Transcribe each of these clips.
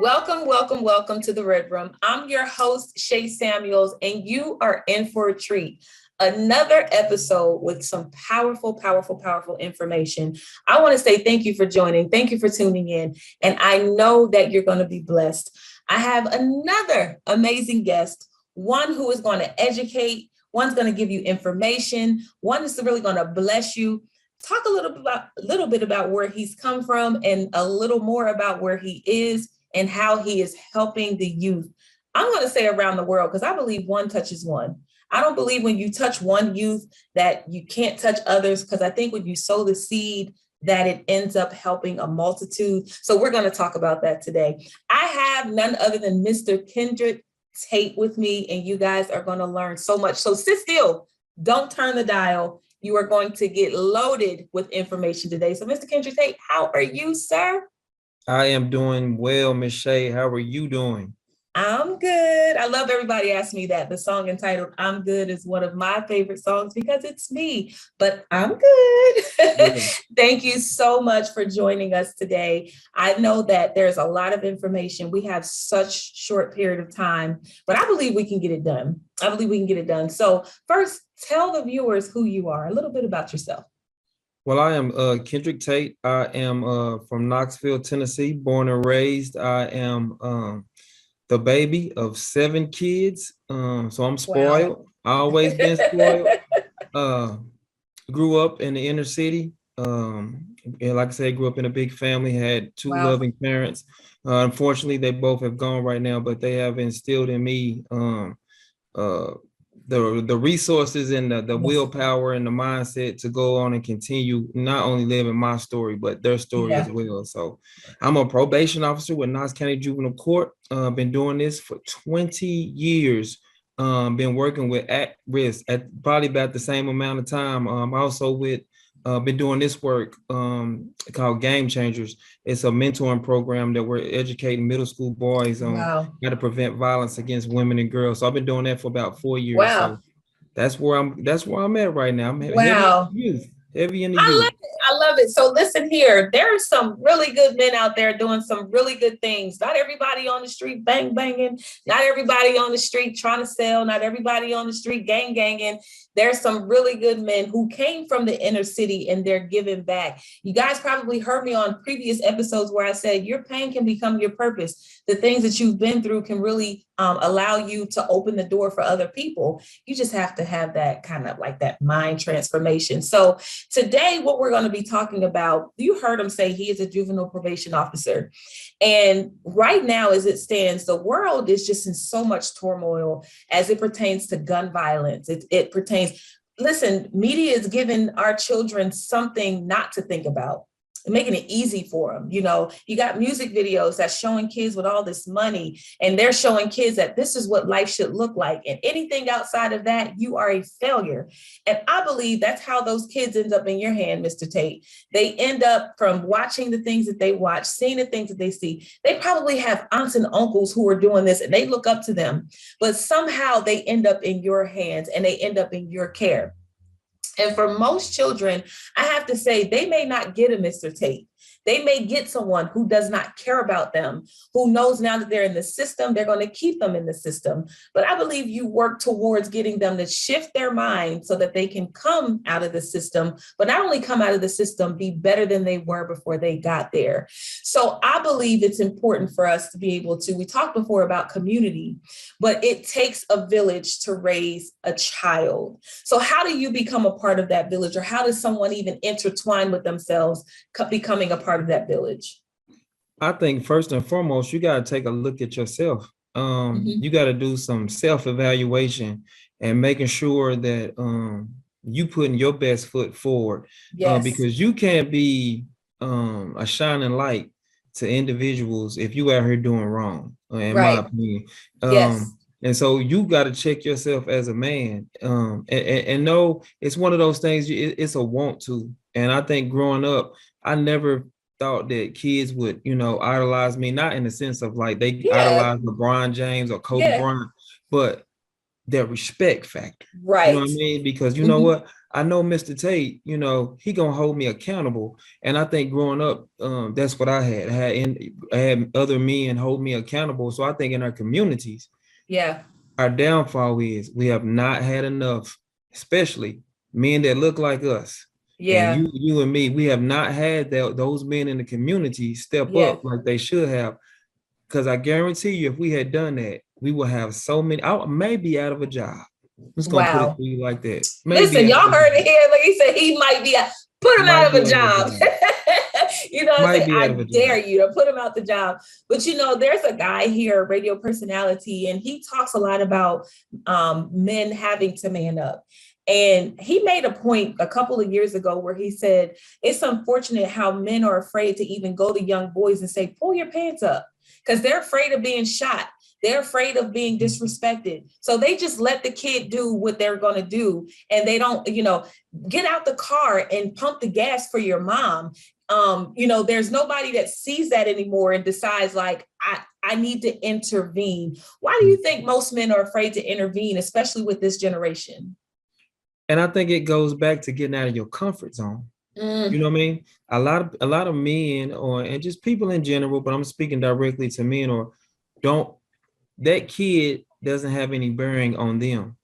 Welcome, welcome, welcome to the Red Room. I'm your host, Shay Samuels, and you are in for a treat. Another episode with some powerful, powerful, powerful information. I want to say thank you for joining. Thank you for tuning in. And I know that you're going to be blessed. I have another amazing guest, one who is going to educate, one's going to give you information, one is really going to bless you. Talk a little bit about where he's come from and a little more about where he is and how he is helping the youth. I'm going to say around the world because I believe one touches one. I don't believe when you touch one youth that you can't touch others, because I think when you sow the seed that it ends up helping a multitude. So we're going to talk about that today. I have none other than Mr. Kendrick Tate with me, and you guys are going to learn so much. So sit still, don't turn the dial. You are going to get loaded with information today. So Mr. Kendrick Tate, how are you, sir? I am doing well, Miss Shay. How are you doing? I'm good. I love everybody asking me that. The song entitled I'm Good is one of my favorite songs because it's me, but I'm good. Thank you so much for joining us today. I know that there's a lot of information. We have such short period of time, but I believe we can get it done. I believe we can get it done. So first, tell the viewers who you are, a little bit about yourself. Well, I am Kendrick Tate. I am from Knoxville, Tennessee, born and raised. I am the baby of 7 kids. So I'm spoiled. Wow. I always been spoiled. Grew up in the inner city. And like I said, grew up in a big family, had 2 loving parents. Unfortunately, they both have gone right now, but they have instilled in me the resources and the willpower and the mindset to go on and continue not only living my story, but their story as well. So I'm a probation officer with Knox County Juvenile Court. Been doing this for 20 years. Been working with at-risk at probably about the same amount of time. Also with been doing this work called Game Changers. It's a mentoring program that we're educating middle school boys on how to prevent violence against women and girls. So I've been doing that for about 4 years. Wow. So that's where I'm at right now. I'm heavy in the youth. I love it. So listen here, there are some really good men out there doing some really good things. Not everybody on the street banging. Not everybody on the street trying to sell. Not everybody on the street ganging. There's some really good men who came from the inner city and they're giving back. You guys probably heard me on previous episodes where I said your pain can become your purpose. The things that you've been through can really allow you to open the door for other people. You just have to have that kind of like that mind transformation. So today, what we're going to be talking about, you heard him say he is a juvenile probation officer. And right now, as it stands, the world is just in so much turmoil as it pertains to gun violence. It pertains, listen, media is giving our children something not to think about, making it easy for them. You know, you got music videos that's showing kids with all this money, and they're showing kids that this is what life should look like. And anything outside of that, you are a failure. And I believe that's how those kids end up in your hand, Mr. Tate. They end up from watching the things that they watch, seeing the things that they see. They probably have aunts and uncles who are doing this and they look up to them, but somehow they end up in your hands and they end up in your care. And for most children, I have to say, they may not get a Mr. Tate. They may get someone who does not care about them, who knows now that they're in the system, they're going to keep them in the system. But I believe you work towards getting them to shift their mind so that they can come out of the system, but not only come out of the system, be better than they were before they got there. So I believe it's important for us to be able to, we talked before about community, but it takes a village to raise a child. So how do you become a part of that village, or how does someone even intertwine with themselves, becoming a part of that village? I think first and foremost, you got to take a look at yourself. You got to do some self-evaluation and making sure that you putting your best foot forward. Because you can't be a shining light to individuals if you out here doing wrong, in my opinion. And so you got to check yourself as a man, and know it's one of those things. It's a want to. And I think growing up, I never thought that kids would, idolize me, not in the sense of like they idolize LeBron James or Kobe Bryant, but that respect factor. Right. You know what I mean? Because you know what? I know Mr. Tate, you know, he gonna hold me accountable. And I think growing up, that's what I had. I had other men hold me accountable. So I think in our communities, yeah, our downfall is we have not had enough, especially men that look like us. yeah, And you and me, we have not had those men in the community step yeah. up like they should have. Because I guarantee you, if we had done that, we would have so many. I may be out of a job. I'm just gonna put it Wow. to you like that. Listen, y'all heard it here. Like he said, he might be put him out of a job. You know, I say, I dare you to put him out the job. But you know, there's a guy here, radio personality, and he talks a lot about men having to man up. And he made a point a couple of years ago where he said, it's unfortunate how men are afraid to even go to young boys and say, pull your pants up, because they're afraid of being shot. They're afraid of being disrespected. So they just let the kid do what they're going to do. And they don't, you know, get out the car and pump the gas for your mom. You know, there's nobody that sees that anymore and decides like, I need to intervene. Why do you think most men are afraid to intervene, especially with this generation? And I think it goes back to getting out of your comfort zone. You know what I mean? A lot of men and just people in general, but I'm speaking directly to men that kid doesn't have any bearing on them.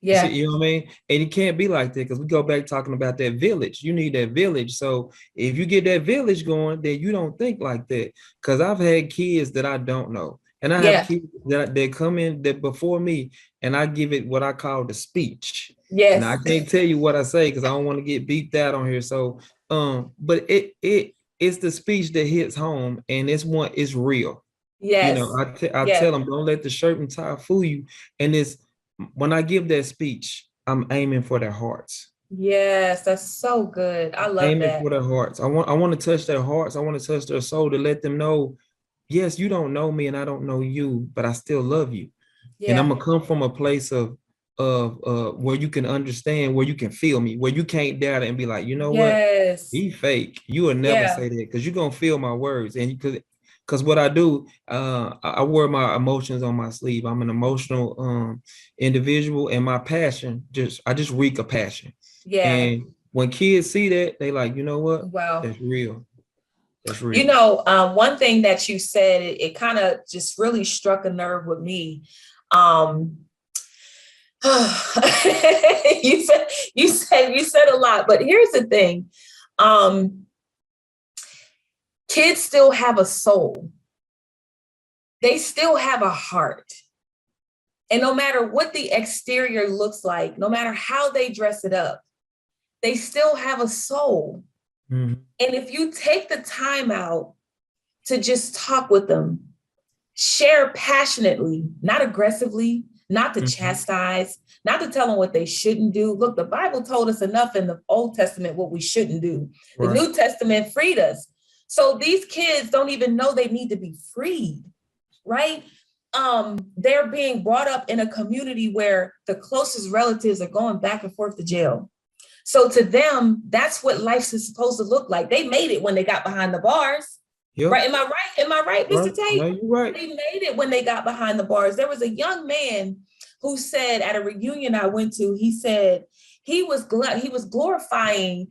Yeah. You know what I mean? And it can't be like that, because we go back talking about that village. You need that village. So if you get that village going, then you don't think like that. Because I've had kids that I don't know. And I have kids that come in that before me, and I give it what I call the speech. Yes. And I can't tell you what I say because I don't want to get beeped out on here. So but it's the speech that hits home, and it's real. Yes. You know, I tell them, don't let the shirt and tie fool you. And when I give that speech, I'm aiming for their hearts. Yes, that's so good. I love aiming for their hearts. I want to touch their hearts. I want to touch their soul, to let them know, yes, you don't know me and I don't know you, but I still love you. Yeah. And I'm gonna come from a place of where you can understand, where you can feel me, where you can't doubt it and be like, you know what? Be fake. You will never say that, because you're gonna feel my words. And because what I do, I wear my emotions on my sleeve. I'm an emotional individual, and my passion, I just reek a passion. Yeah. And when kids see that, they like, you know what? Wow, that's real. That's real. You know, one thing that you said, it kind of just really struck a nerve with me. You said a lot, but here's the thing. Kids still have a soul. They still have a heart. And no matter what the exterior looks like, no matter how they dress it up, they still have a soul. Mm-hmm. And if you take the time out to just talk with them, share passionately, not aggressively, not to chastise, not to tell them what they shouldn't do. Look, the Bible told us enough in the Old Testament what we shouldn't do. Right. The New Testament freed us. So these kids don't even know they need to be freed, right? They're being brought up in a community where the closest relatives are going back and forth to jail. So to them, that's what life is supposed to look like. They made it when they got behind the bars. Yep. Right? Am I right? Am I right, Mr. Tate? No, you're right. They made it when they got behind the bars. There was a young man who said at a reunion I went to, he said he was glorifying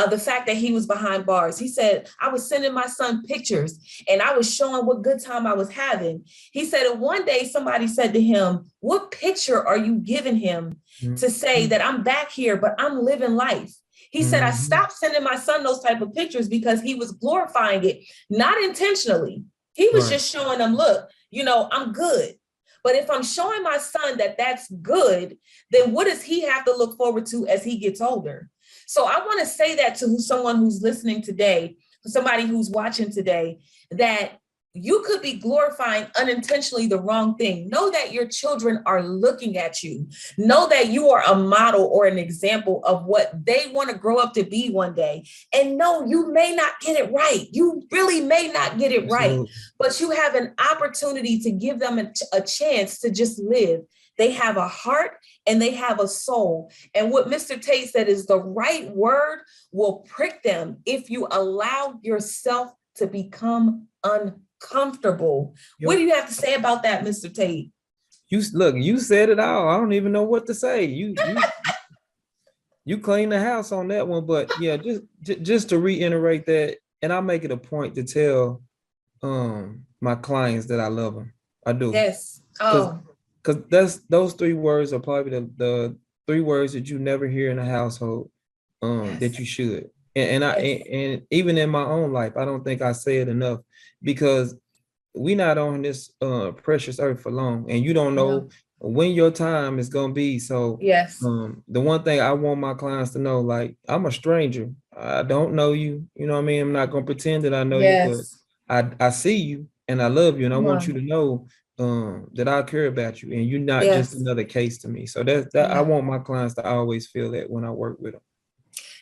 the fact that he was behind bars. He said, I was sending my son pictures and I was showing what good time I was having. He said, and one day somebody said to him, what picture are you giving him to say that I'm back here, but I'm living life? He said, I stopped sending my son those type of pictures because he was glorifying it, not intentionally. He was just showing them, look, you know, I'm good. But if I'm showing my son that that's good, then what does he have to look forward to as he gets older? So I want to say that to someone who's listening today, somebody who's watching today, that you could be glorifying unintentionally the wrong thing. Know that your children are looking at you. Know that you are a model or an example of what they want to grow up to be one day. And no, you may not get it right. You really may not get it right, but you have an opportunity to give them a chance to just live. They have a heart and they have a soul. And what Mr. Tate said is the right word will prick them if you allow yourself to become uncomfortable. Yep. What do you have to say about that, Mr. Tate? you said it all. I don't even know what to say. You clean the house on that one. But yeah, just to reiterate that, and I make it a point to tell my clients that I love them. I do. Yes. Because Oh, those three words are probably the three words that you never hear in a household that yes. you should. Yes. And even in my own life, I don't think I say it enough because we not on this precious earth for long, and you don't No. know when your time is gonna be. So Yes. the one thing I want my clients to know, like, I'm a stranger. I don't know you. You know what I mean? I'm not gonna pretend that I know you, but Yes. I see you and I love you, and I Come want you on. to know that I care about you, and you're not just Yes. another case to me. So that I Yeah. want my clients to always feel that when I work with them.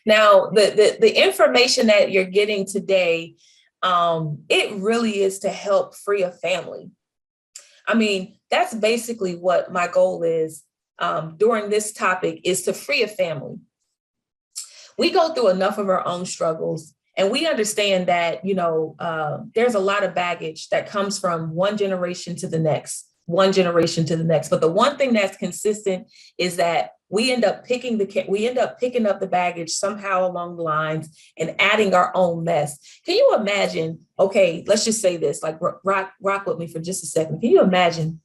Now, the information that you're getting today, it really is to help free a family. I mean, that's basically what my goal is during this topic is to free a family. We go through enough of our own struggles, and we understand that, there's a lot of baggage that comes from one generation to the next, one generation to the next. But the one thing that's consistent is that we end up picking up the baggage somehow along the lines and adding our own mess. Can you imagine? Okay, let's just say this, like rock with me for just a second. Can you imagine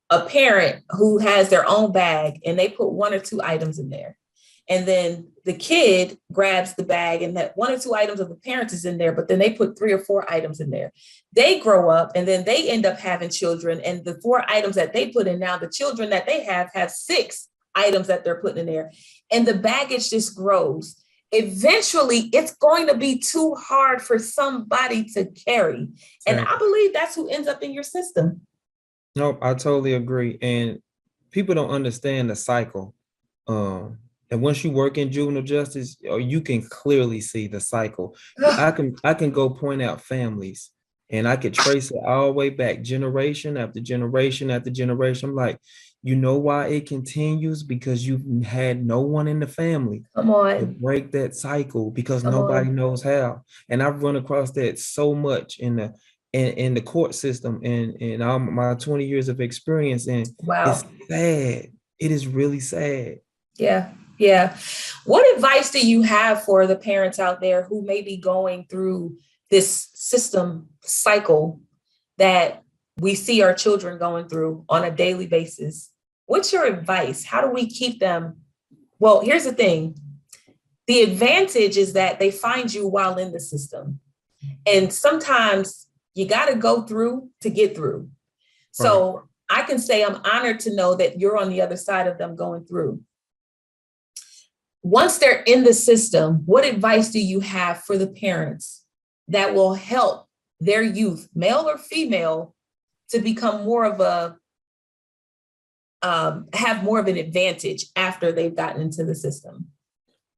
a parent who has their own bag and they put one or two items in there? And then the kid grabs the bag and that one or two items of the parents is in there, but then they put three or four items in there. They grow up and then they end up having children. And the four items that they put in now, the children that they have six items that they're putting in there. And the baggage just grows. Eventually, it's going to be too hard for somebody to carry. And I believe that's who ends up in your system. Nope, I totally agree. And people don't understand the cycle. And once you work in juvenile justice, you can clearly see the cycle. I can go point out families and I could trace it all the way back, generation after generation after generation. I'm like, you know why it continues? Because you've had no one in the family Come to on. break that cycle because Come nobody on. knows how. And I've run across that so much in the court system and in all my 20 years of experience. And it's Wow. sad. It is really sad. Yeah. Yeah. What advice do you have for the parents out there who may be going through this system cycle that we see our children going through on a daily basis? What's your advice? How do we keep them? Well, here's the thing. The advantage is that they find you while in the system. And sometimes you got to go through to get through. Right. So I can say I'm honored to know that you're on the other side of them going through. Once they're in the system, what advice do you have for the parents that will help their youth, male or female, to become more of have more of an advantage after they've gotten into the system?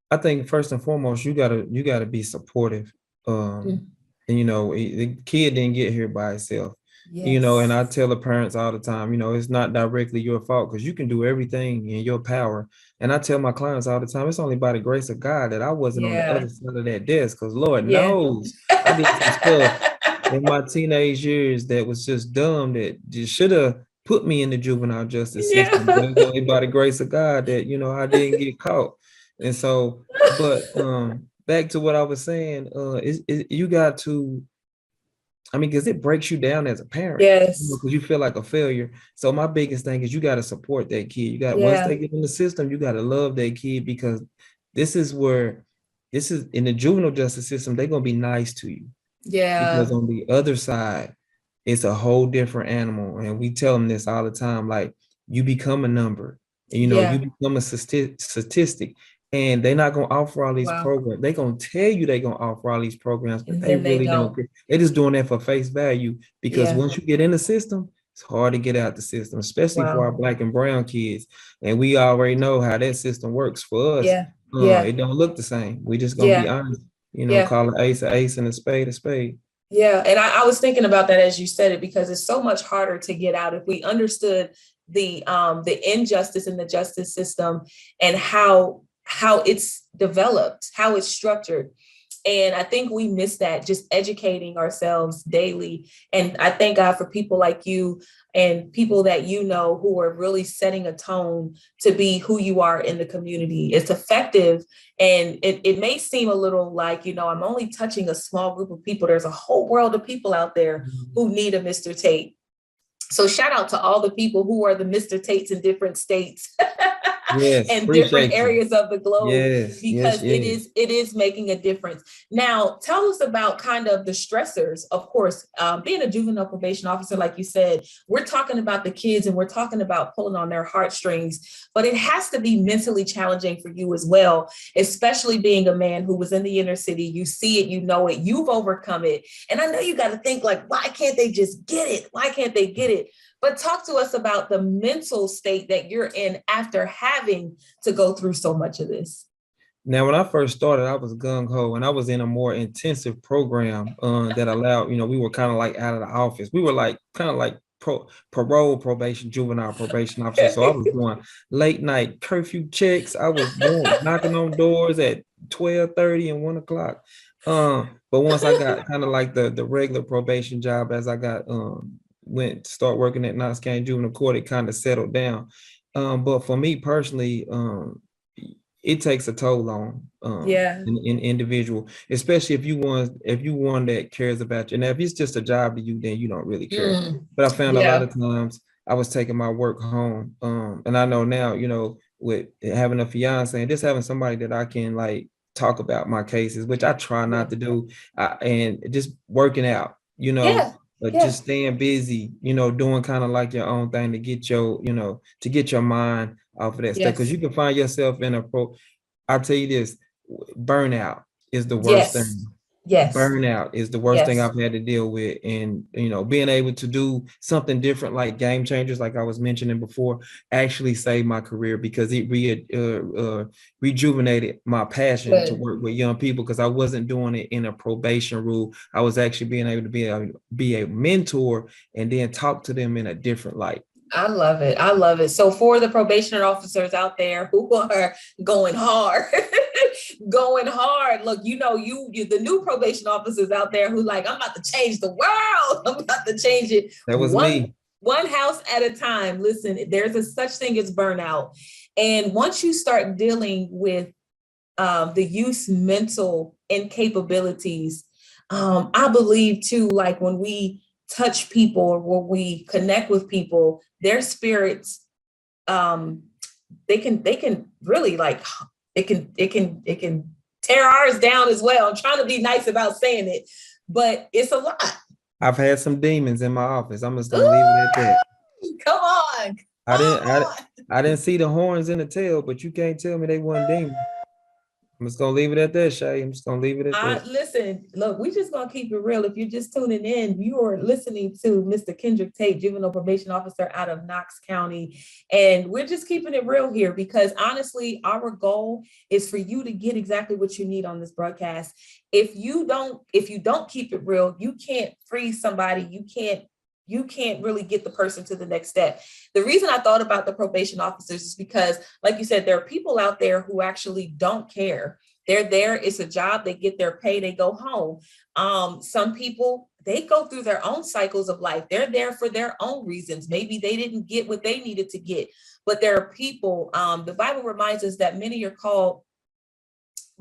I think first and foremost, you gotta be supportive. Mm. And the kid didn't get here by itself. And I Yes. tell the parents all the time, it's not directly your fault because you can do everything in your power. And I tell my clients all the time, it's only by the grace of God that I wasn't on the Yeah. other side of that desk. Because Lord Yeah. knows I did some stuff in my teenage years that was just dumb that just should have put me in the juvenile justice system. But it's Yeah. only by the grace of God that I didn't get caught. And so, but back to what I was saying, you got to, I mean, because it breaks you down as a parent, Yes. because you feel like a failure. So my biggest thing is you got to support that kid. You got Once Yeah. they get in the system, you got to love that kid because this is where this is in the juvenile justice system. They're gonna be nice to you because Yeah. on the other side, it's a whole different animal. And we tell them this all the time, like you become a number, and, you Yeah. become a statistic. And they're not gonna offer all these Wow. programs. They're gonna tell you they're gonna offer all these programs, but And they then they really don't. don't. They're just doing that for face value because Yeah. once you get in the system, it's hard to get out the system, especially for our Wow. Black and brown kids. And we already know how that system works for us. Yeah. Yeah. It don't look the same. We just gonna be Yeah. honest, Yeah. call an ace and a spade a spade. Yeah. And I was thinking about that as you said it, because it's so much harder to get out if we understood the injustice in the justice system and how it's developed, how it's structured. And I think we miss that, just educating ourselves daily. And I thank God for people like you and people that you know who are really setting a tone to be who you are in the community. It's effective. And it may seem a little like, I'm only touching a small group of people. There's a whole world of people out there who need a Mr. Tate. So shout out to all the people who are the Mr. Tates in different states. Yes, and different areas of the globe, because it is making a difference. Now, tell us about kind of the stressors. Of course, being a juvenile probation officer, like you said, we're talking about the kids and we're talking about pulling on their heartstrings, but it has to be mentally challenging for you as well, especially being a man who was in the inner city. You see it, you know it, you've overcome it. And I know you got to think like, why can't they just get it? Why can't they get it? But talk to us about the mental state that you're in after having to go through so much of this. Now, when I first started, I was gung-ho, and I was in a more intensive program that allowed, we were kind of like out of the office. We were like kind of like parole probation, juvenile probation officer. So I was doing late night curfew checks. I was knocking on doors at 12:30 and 1 o'clock. But once I got kind of like the regular probation job, as I got went to start working at Knox County Juvenile Court, it kind of settled down. But for me personally, it takes a toll on an individual, especially if you one that cares about you. Now, if it's just a job to you, then you don't really care. But I found a lot of times I was taking my work home. And I know now, with having a fiance and just having somebody that I can like talk about my cases, which I try not to do, and just working out, just staying busy, doing kind of like your own thing to get your mind off of that stuff. Because you can find yourself in I'll tell you this, burnout is the worst thing. Yes. Burnout is the worst thing I've had to deal with. And, being able to do something different, like Game Changers, like I was mentioning before, actually saved my career because it rejuvenated my passion to work with young people, because I wasn't doing it in a probation rule. I was actually being able to be a mentor and then talk to them in a different light. I love it. I love it. So for the probation officers out there who are going hard, look, you the new probation officers out there who like, I'm about to change the world. I'm about to change it. That was me. One house at a time. Listen, there's a such thing as burnout. And once you start dealing with the youth's mental incapabilities, I believe too, like when we touch people or when we connect with people, their spirits, they can really like, it can tear ours down as well. I'm trying to be nice about saying it, but it's a lot. I've had some demons in my office. I'm just gonna leave it at that. Come on. I didn't see the horns in the tail, but you can't tell me they weren't demons. I'm just gonna leave it at that, Shay. I'm just gonna leave it at that. Listen, look, we just gonna keep it real. If you're just tuning in, you are listening to Mr. Kendrick Tate, juvenile probation officer out of Knox County. And we're just keeping it real here because honestly, our goal is for you to get exactly what you need on this broadcast. If you don't keep it real, you can't free somebody. You can't really get the person to the next step. The reason I thought about the probation officers is because, like you said, there are people out there who actually don't care. They're there. It's a job. They get their pay. They go home. Some people, they go through their own cycles of life. They're there for their own reasons. Maybe they didn't get what they needed to get. But there are people, the Bible reminds us that many are called,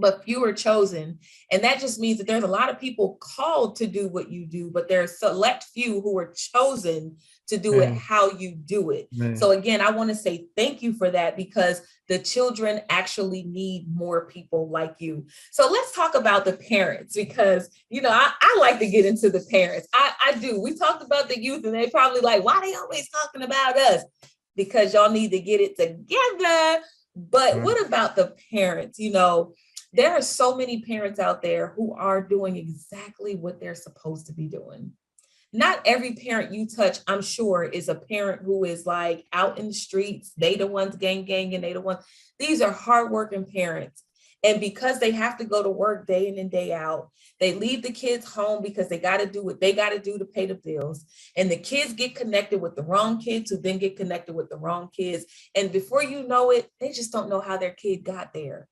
but few are chosen. And that just means that there's a lot of people called to do what you do, but there are select few who are chosen to do it how you do it. So again, I want to say thank you for that because the children actually need more people like you. So let's talk about the parents because, I like to get into the parents. I do. We talked about the youth and they probably like, why they always talking about us? Because y'all need to get it together. But what about the parents? There are so many parents out there who are doing exactly what they're supposed to be doing. Not every parent you touch, I'm sure, is a parent who is like out in the streets. They the ones gang, and they the ones. These are hardworking parents. And because they have to go to work day in and day out, they leave the kids home because they got to do what they got to do to pay the bills. And the kids get connected with the wrong kids who then get connected with the wrong kids. And before you know it, they just don't know how their kid got there.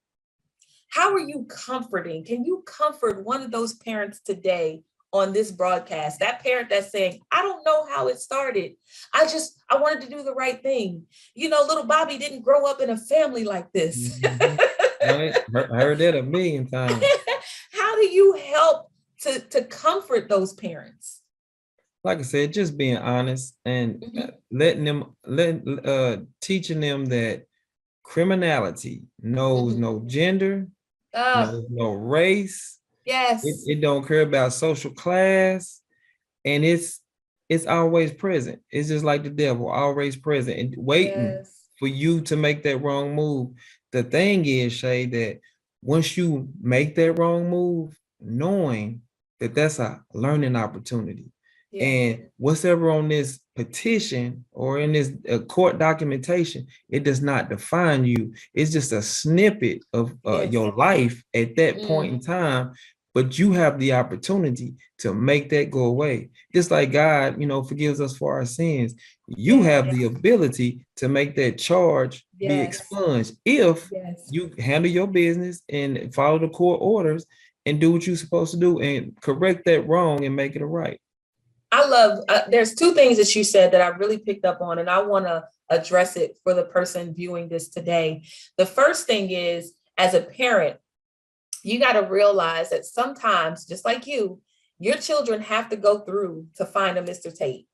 How are you comforting? Can you comfort one of those parents today on this broadcast? That parent that's saying, I don't know how it started. I wanted to do the right thing. Little Bobby didn't grow up in a family like this. Mhm. Right? I heard that a million times. How do you help to comfort those parents? Like I said, just being honest and teaching them that criminality knows no gender, knows no race. Yes. It don't care about social class, and it's always present. It's just like the devil, always present and waiting for you to make that wrong move. The thing is, Shay, that once you make that wrong move, knowing that that's a learning opportunity. And whatever on this petition or in this court documentation, it does not define you. It's just a snippet of your life at that point in time. But you have the opportunity to make that go away. Just like God, forgives us for our sins. You have the ability to make that charge be expunged if you handle your business and follow the court orders and do what you're supposed to do and correct that wrong and make it a right. I love, there's two things that you said that I really picked up on, and I want to address it for the person viewing this today. The first thing is, as a parent, you got to realize that sometimes, just like your children have to go through to find a Mr. Tate.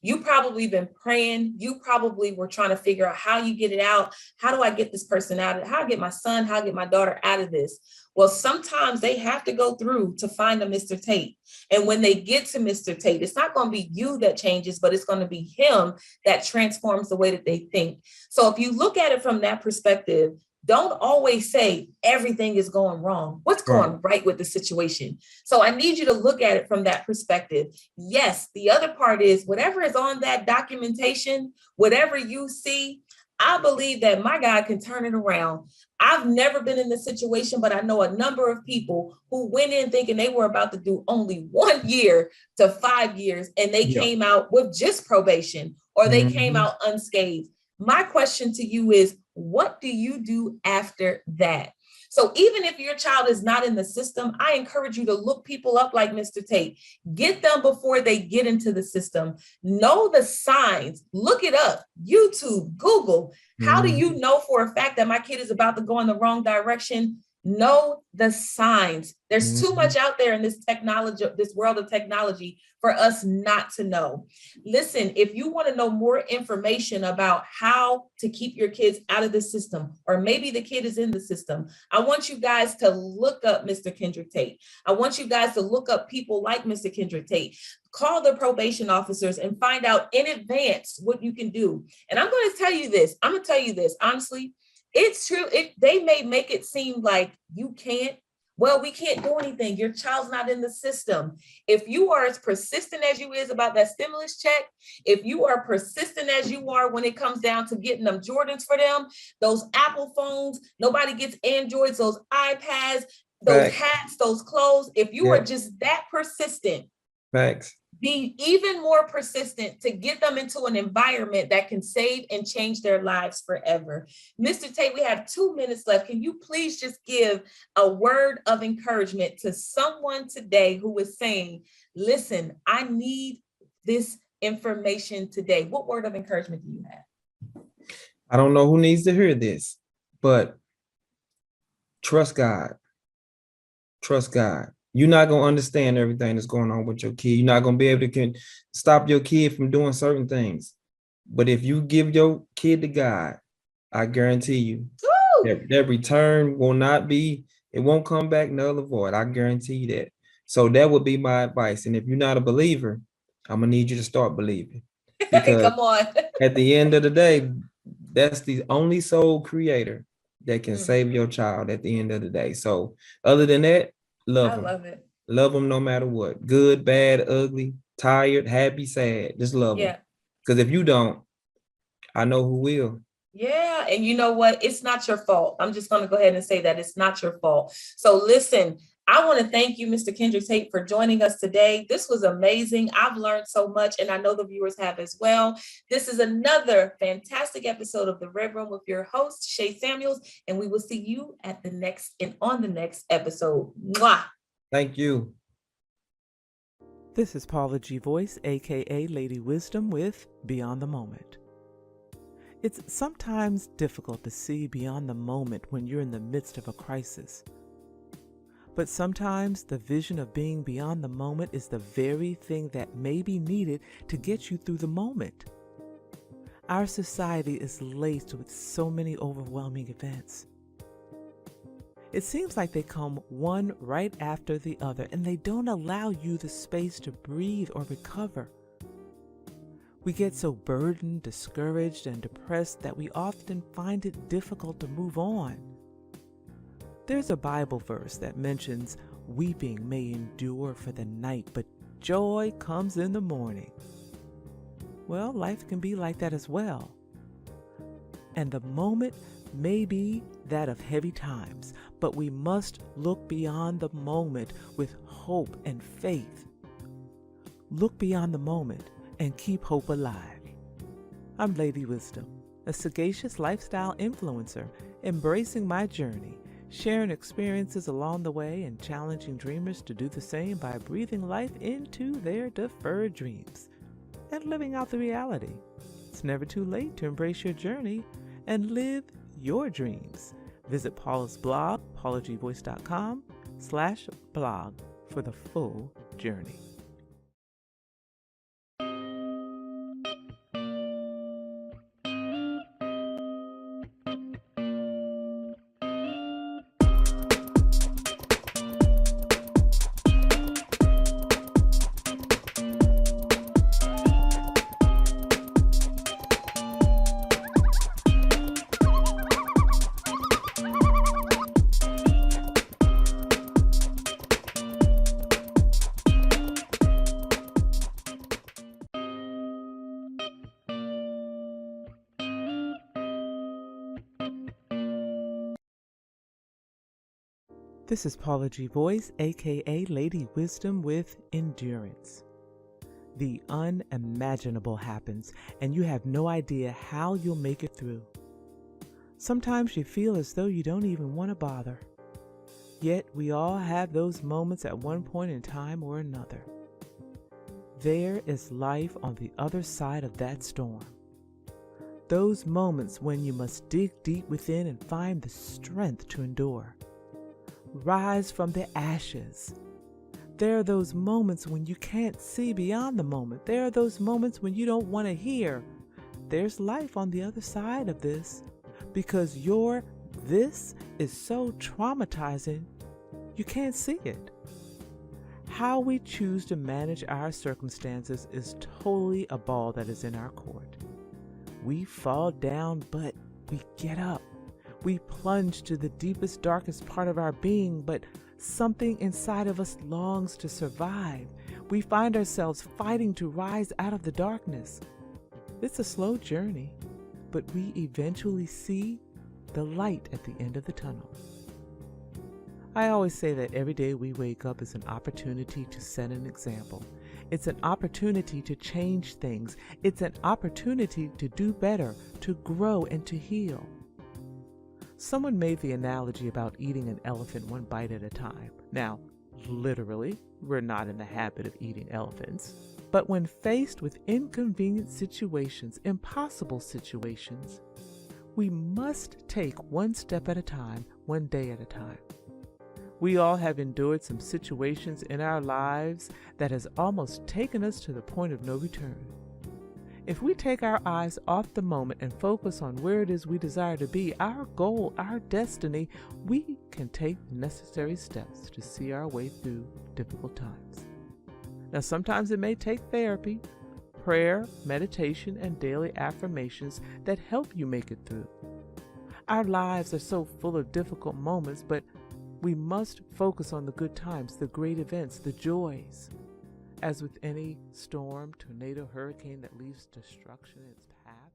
You probably been praying. You probably were trying to figure out how you get it out. How do I get this person out? How I get my son, how I get my daughter out of this? Well, sometimes they have to go through to find a Mr. Tate. And when they get to Mr. Tate, it's not going to be you that changes, but it's going to be him that transforms the way that they think. So if you look at it from that perspective, don't always say everything is going wrong. What's going right with the situation? So I need you to look at it from that perspective. Yes, the other part is whatever is on that documentation, whatever you see, I believe that my God can turn it around. I've never been in this situation, but I know a number of people who went in thinking they were about to do only 1 year to 5 years, and they came out with just probation, or they came out unscathed. My question to you is, what do you do after that? So even if your child is not in the system, I encourage you to look people up like Mr. Tate. Get them before they get into the system. Know the signs. Look it up. YouTube, Google. How do you know for a fact that my kid is about to go in the wrong direction? Know the signs. There's too much out there in this technology, this world of technology, for us not to know. Listen, if you want to know more information about how to keep your kids out of the system, or maybe the kid is in the system, I want you guys to look up Mr. Kendrick Tate. I want you guys to look up people like Mr. Kendrick Tate. Call the probation officers and find out in advance what you can do. And I'm going to tell you this. I'm going to tell you this, honestly. It's true. They may make it seem like you can't. Well, we can't do anything. Your child's not in the system. If you are as persistent as you is about that stimulus check, if you are persistent as you are when it comes down to getting them Jordans for them, those Apple phones, nobody gets Androids, those iPads, those hats, those clothes. If you are just that persistent, be even more persistent to get them into an environment that can save and change their lives forever. Mr. Tate, we have 2 minutes left. Can you please just give a word of encouragement to someone today who is saying, listen, I need this information today? What word of encouragement do you have? I don't know who needs to hear this, but trust God. Trust God. You're not going to understand everything that's going on with your kid. You're not going to be able to stop your kid from doing certain things. But if you give your kid to God, I guarantee you that return will not be, it won't come back null or void. I guarantee you that. So that would be my advice. And if you're not a believer, I'm going to need you to start believing. Because come on. At the end of the day, that's the only sole creator that can save your child at the end of the day. So other than that, love them. Love it. Love them no matter what. Good, bad, ugly, tired, happy, sad. Just love them. Because if you don't, I know who will. Yeah. And you know what? It's not your fault. I'm just going to go ahead and say that it's not your fault. So listen, I want to thank you, Mr. Kendrick Tate, for joining us today. This was amazing. I've learned so much, and I know the viewers have as well. This is another fantastic episode of The Red Room with your host, Shay Samuels, and we will see you on the next episode. Mwah! Thank you. This is Paula G. Voice, aka Lady Wisdom, with Beyond the Moment. It's sometimes difficult to see beyond the moment when you're in the midst of a crisis. But sometimes the vision of being beyond the moment is the very thing that may be needed to get you through the moment. Our society is laced with so many overwhelming events. It seems like they come one right after the other, and they don't allow you the space to breathe or recover. We get so burdened, discouraged, and depressed that we often find it difficult to move on. There's a Bible verse that mentions weeping may endure for the night, but joy comes in the morning. Well, life can be like that as well. And the moment may be that of heavy times, but we must look beyond the moment with hope and faith. Look beyond the moment and keep hope alive. I'm Lady Wisdom, a sagacious lifestyle influencer, embracing my journey, sharing experiences along the way and challenging dreamers to do the same by breathing life into their deferred dreams and living out the reality. It's never too late to embrace your journey and live your dreams. Visit Paula's blog, paulagvoice.com/blog for the full journey. This is Paula G. Voice, aka Lady Wisdom, with endurance. The unimaginable happens, and you have no idea how you'll make it through. Sometimes you feel as though you don't even want to bother. Yet we all have those moments at one point in time or another. There is life on the other side of that storm. Those moments when you must dig deep within and find the strength to endure. Rise from the ashes. There are those moments when you can't see beyond the moment. There are those moments when you don't want to hear. There's life on the other side of this, because this is so traumatizing, you can't see it. How we choose to manage our circumstances is totally a ball that is in our court. We fall down, but we get up. We plunge to the deepest, darkest part of our being, but something inside of us longs to survive. We find ourselves fighting to rise out of the darkness. It's a slow journey, but we eventually see the light at the end of the tunnel. I always say that every day we wake up is an opportunity to set an example. It's an opportunity to change things. It's an opportunity to do better, to grow, and to heal. Someone made the analogy about eating an elephant one bite at a time. Now, literally, we're not in the habit of eating elephants. But when faced with inconvenient situations, impossible situations, we must take one step at a time, one day at a time. We all have endured some situations in our lives that has almost taken us to the point of no return. If we take our eyes off the moment and focus on where it is we desire to be, our goal, our destiny, we can take necessary steps to see our way through difficult times. Now, sometimes it may take therapy, prayer, meditation, and daily affirmations that help you make it through. Our lives are so full of difficult moments, but we must focus on the good times, the great events, the joys. As with any storm, tornado, hurricane that leaves destruction in its path,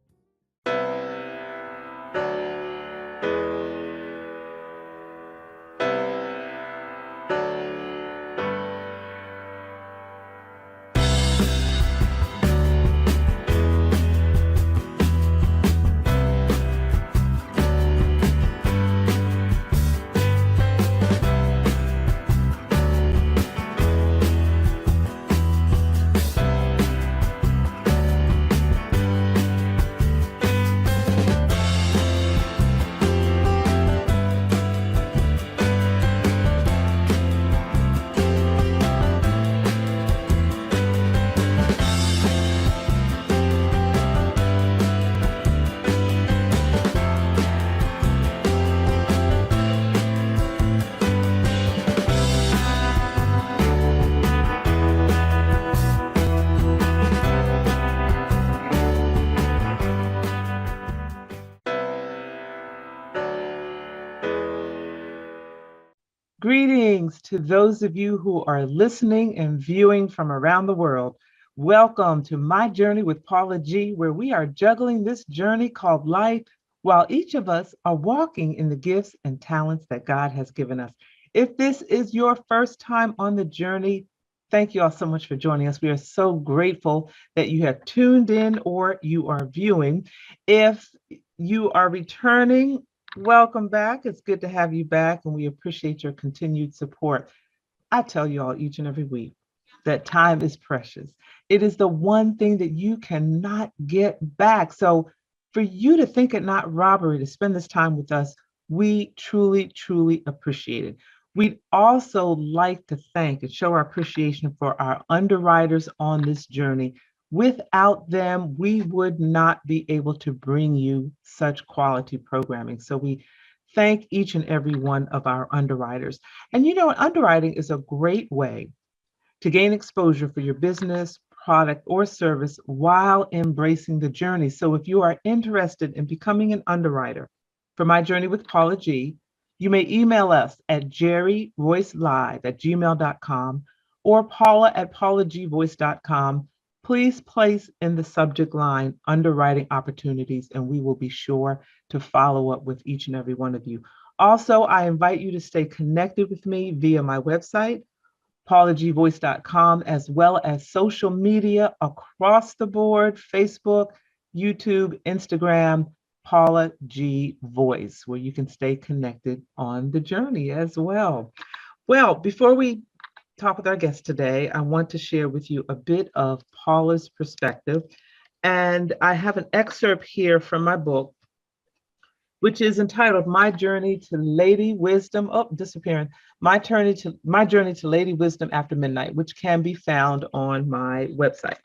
Greetings to those of you who are listening and viewing from around the world. Welcome to My Journey with Paula G, where we are juggling this journey called life while each of us are walking in the gifts and talents that God has given us. If this is your first time on the journey, thank you all so much for joining us. We are so grateful that you have tuned in or you are viewing. If you are returning, welcome back. It's good to have you back, and we appreciate your continued support. I tell you all each and every week that time is precious. It is the one thing that you cannot get back. So for you to think it not robbery to spend this time with us, we truly, truly appreciate it. We'd also like to thank and show our appreciation for our underwriters on this journey. Without them, we would not be able to bring you such quality programming. So we thank each and every one of our underwriters. And you know, underwriting is a great way to gain exposure for your business, product, or service while embracing the journey. So if you are interested in becoming an underwriter for My Journey with Paula G, you may email us at jerryroycelive@gmail.com or paula@paulagvoice.com. Please place in the subject line underwriting opportunities, and we will be sure to follow up with each and every one of you. Also, I invite you to stay connected with me via my website, paulagvoice.com, as well as social media across the board, Facebook, YouTube, Instagram, Paula G Voice, where you can stay connected on the journey as well. Well, before we talk with our guest today, I want to share with you a bit of Paula's perspective. And I have an excerpt here from my book, which is entitled My Journey to Lady Wisdom, My Journey to Lady Wisdom After Midnight, which can be found on my website.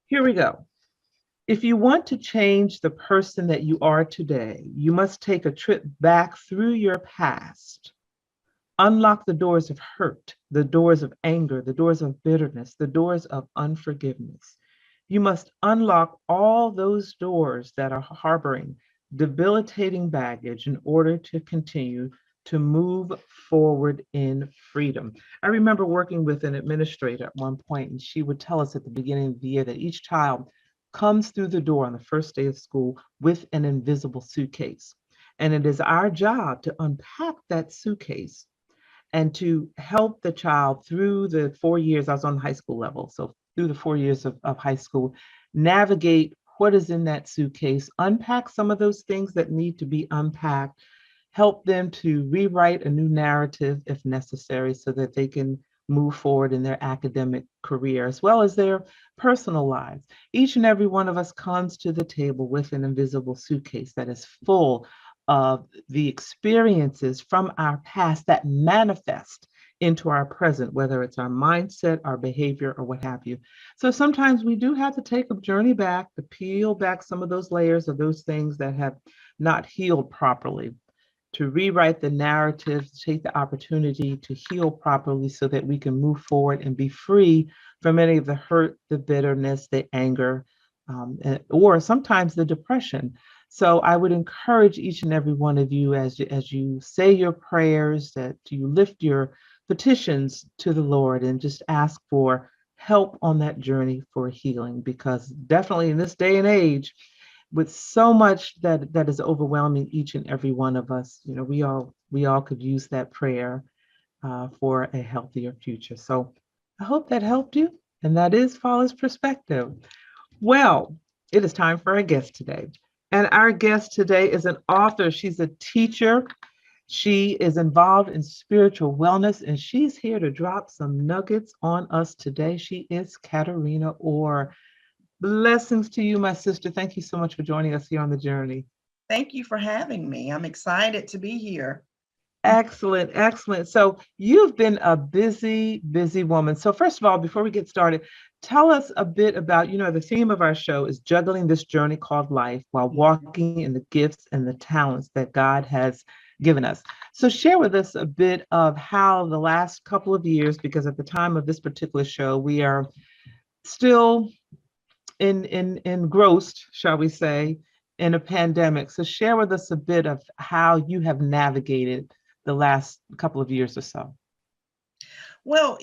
Here we go. If you want to change the person that you are today, you must take a trip back through your past. Unlock the doors of hurt, the doors of anger, the doors of bitterness, the doors of unforgiveness. You must unlock all those doors that are harboring debilitating baggage in order to continue to move forward in freedom. I remember working with an administrator at one point, and she would tell us at the beginning of the year that each child comes through the door on the first day of school with an invisible suitcase. And it is our job to unpack that suitcase and to help the child through the 4 years. I was on the high school level, so through the 4 years of high school, navigate what is in that suitcase, unpack some of those things that need to be unpacked, help them to rewrite a new narrative if necessary so that they can move forward in their academic career as well as their personal lives. Each and every one of us comes to the table with an invisible suitcase that is full of the experiences from our past that manifest into our present, whether it's our mindset, our behavior, or what have you. So sometimes we do have to take a journey back to peel back some of those layers of those things that have not healed properly, to rewrite the narrative, to take the opportunity to heal properly so that we can move forward and be free from any of the hurt, the bitterness, the anger, or sometimes the depression. So I would encourage each and every one of you as you say your prayers, that you lift your petitions to the Lord and just ask for help on that journey for healing, because definitely in this day and age, with so much that is overwhelming each and every one of us, you know, we all could use that prayer for a healthier future. So I hope that helped you, and that is Paula's perspective. Well, it is time for our guest today. And our guest today is an author. She's a teacher. She is involved in spiritual wellness, and she's here to drop some nuggets on us today. She is Katerina Orr. Blessings to you, my sister. Thank you so much for joining us here on the journey. Thank you for having me. I'm excited to be here. Excellent, excellent. So you've been a busy, busy woman. So first of all, before we get started, tell us a bit about, you know, the theme of our show is juggling this journey called life while walking in the gifts and the talents that God has given us. So share with us a bit of how the last couple of years, because at the time of this particular show, we are still engrossed, shall we say, in a pandemic. So share with us a bit of how you have navigated the last couple of years or so? Well,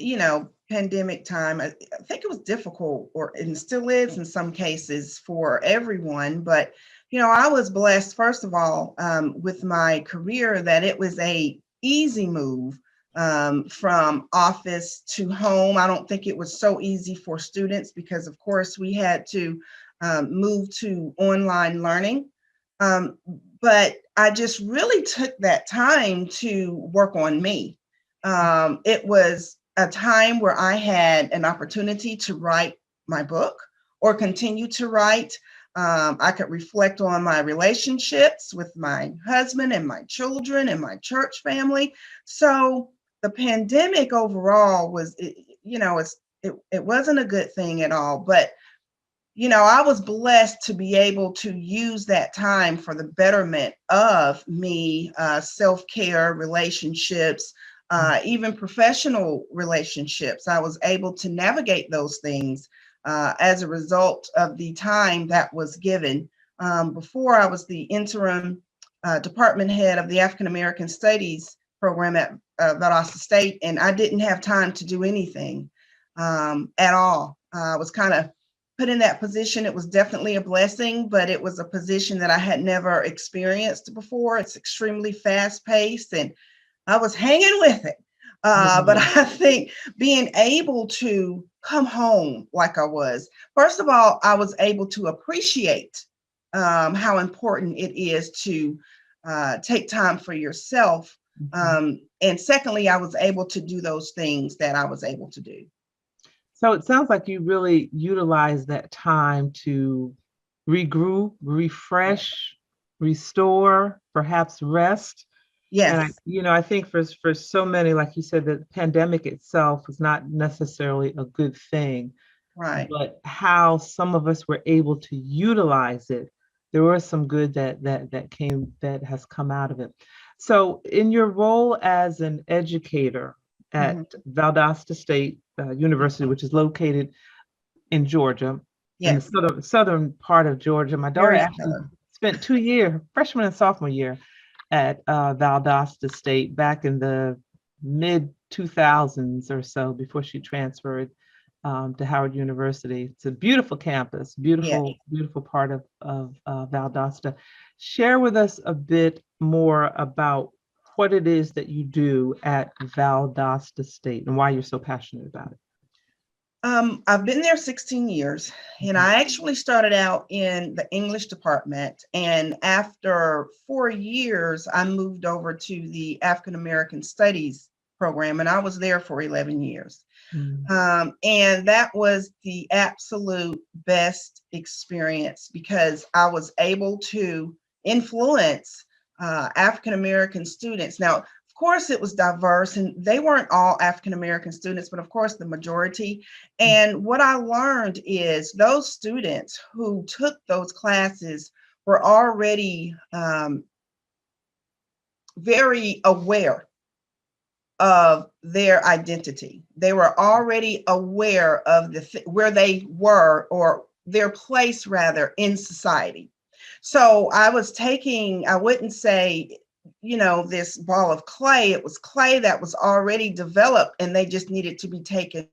pandemic time, I think it was difficult, and still is in some cases for everyone. But, I was blessed, first of all, with my career, that it was a easy move from office to home. I don't think it was so easy for students because, of course, we had to move to online learning. Um, but I just really took that time to work on me. It was a time where I had an opportunity to write my book or continue to write. I could reflect on my relationships with my husband and my children and my church family. So the pandemic overall it wasn't a good thing at all. But I was blessed to be able to use that time for the betterment of me, self-care, relationships, even professional relationships. I was able to navigate those things as a result of the time that was given. Before, I was the interim department head of the African American Studies program at Valdosta State, and I didn't have time to do anything at all. I was kind of put in that position. It was definitely a blessing, but it was a position that I had never experienced before. It's extremely fast paced and I was hanging with it. But I think being able to come home like I was, first of all, I was able to appreciate how important it is to take time for yourself. And secondly, I was able to do those things that I was able to do. So it sounds like you really utilize that time to regroup, refresh, restore, perhaps rest. Yes. And I think for so many, like you said, the pandemic itself was not necessarily a good thing, Right. but how some of us were able to utilize it, there was some good that has come out of it. So in your role as an educator at Valdosta State University, which is located in Georgia, in the Yes. southern part of Georgia. My daughter Very actually southern. spent 2 years, freshman and sophomore year, at Valdosta State back in the mid 2000s or so before she transferred to Howard University. It's a beautiful campus, Yeah. beautiful part of Valdosta. Share with us a bit more about what it is that you do at Valdosta State and why you're so passionate about it. I've been there 16 years, and I actually started out in the English department. And after 4 years, I moved over to the African American Studies program, and I was there for 11 years. And that was the absolute best experience because I was able to influence African American students. Now, of course, it was diverse, and they weren't all African American students, but of course, the majority. And what I learned is those students who took those classes were already very aware of their identity. They were already aware of where they were, or their place rather, in society. So I was taking, I wouldn't say, this ball of clay. It was clay that was already developed and they just needed to be taken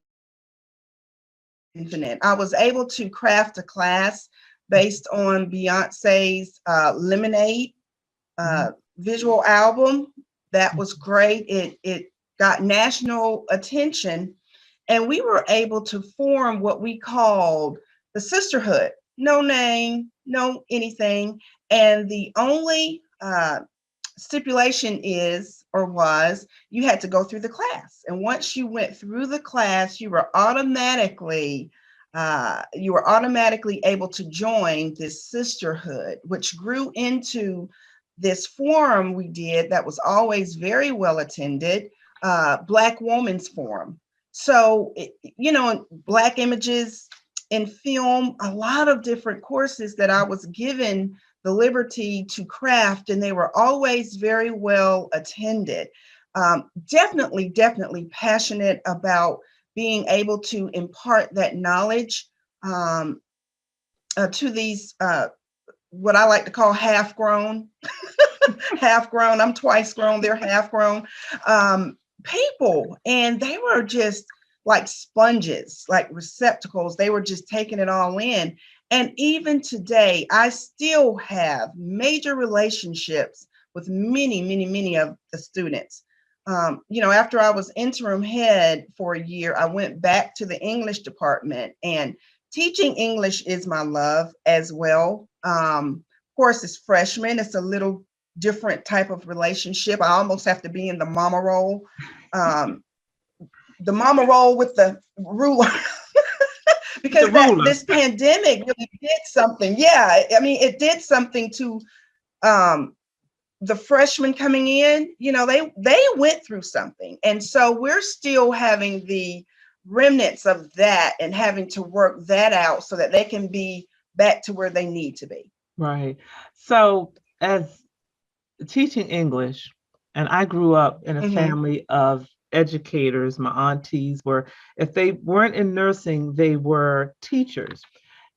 infinite. I was able to craft a class based on Beyonce's Lemonade visual album. That was great. It got national attention, and we were able to form what we called the sisterhood. No name, no anything. And the only stipulation was you had to go through the class. And once you went through the class, you were automatically able to join this sisterhood, which grew into this forum we did that was always very well attended, Black Women's Forum. So, Black images in film, a lot of different courses that I was given the liberty to craft, and they were always very well attended. Definitely passionate about being able to impart that knowledge to these, what I like to call half-grown half grown. I'm twice grown. They're half grown people. And they were just like sponges, like receptacles. They were just taking it all in. And even today, I still have major relationships with many of the students. After I was interim head for a year, I went back to the English department, and teaching English is my love as well. Of course, as freshmen, it's a little different type of relationship. I almost have to be in the mama role. The mama role with the ruler. Because this pandemic really did something. Yeah, I mean, it did something to the freshmen coming in. They went through something. And so we're still having the remnants of that and having to work that out so that they can be back to where they need to be. Right. So as teaching English, and I grew up in a family of educators. My aunties were, if they weren't in nursing, they were teachers.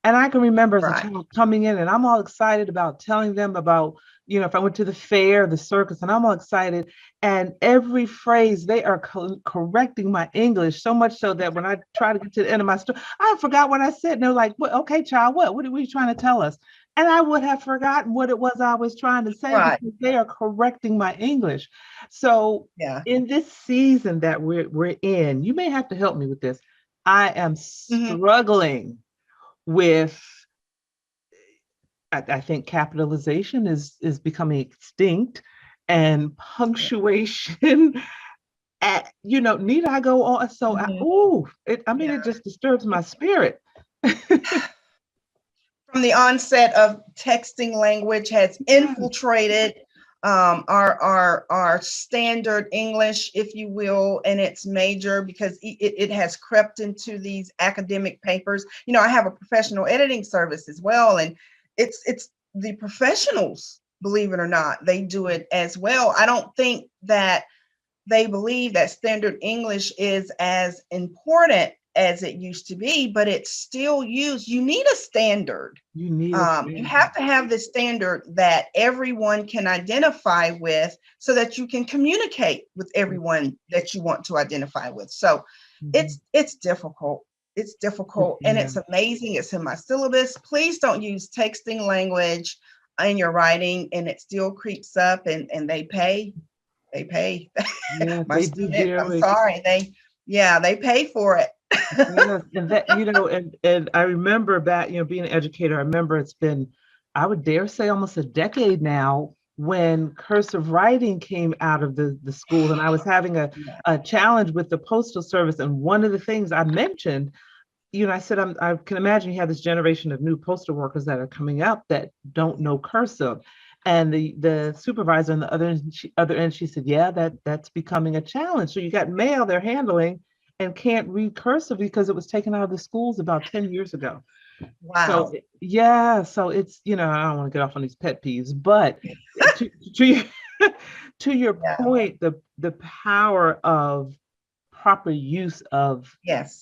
And I can remember as a child coming in, and I'm all excited about telling them about, if I went to the fair, the circus, and I'm all excited. And every phrase, they are correcting my English, so much so that when I try to get to the end of my story, I forgot what I said. And they're like, well, okay, child, what are you trying to tell us? And I would have forgotten what it was I was trying to say because they are correcting my English. So in this season that we're in, you may have to help me with this. I am struggling with, I think capitalization is becoming extinct, and punctuation. Need I go on? So it just disturbs my spirit. From the onset of texting language has infiltrated our standard English, if you will, and it's major because it has crept into these academic papers. I have a professional editing service as well, and it's the professionals, believe it or not, they do it as well. I don't think that they believe that standard English is as important as it used to be, but it's still used. You need a standard. You have to have the standard that everyone can identify with so that you can communicate with everyone that you want to identify with. So it's difficult. It's difficult and it's amazing. It's in my syllabus. Please don't use texting language in your writing, and it still creeps up, and they pay. They pay. Yeah, My student, I'm sorry. They pay for it. Yes, and that, and I remember back, being an educator, I remember it's been, I would dare say, almost a decade now when cursive writing came out of the school, and I was having a challenge with the Postal Service. And one of the things I mentioned, I said, I can imagine you have this generation of new postal workers that are coming up that don't know cursive. And the supervisor on the other end, she said, yeah, that's becoming a challenge. So you got mail they're handling and can't read cursive because it was taken out of the schools about 10 years ago. Wow. So it's, I don't want to get off on these pet peeves, but to your point, the power of proper use of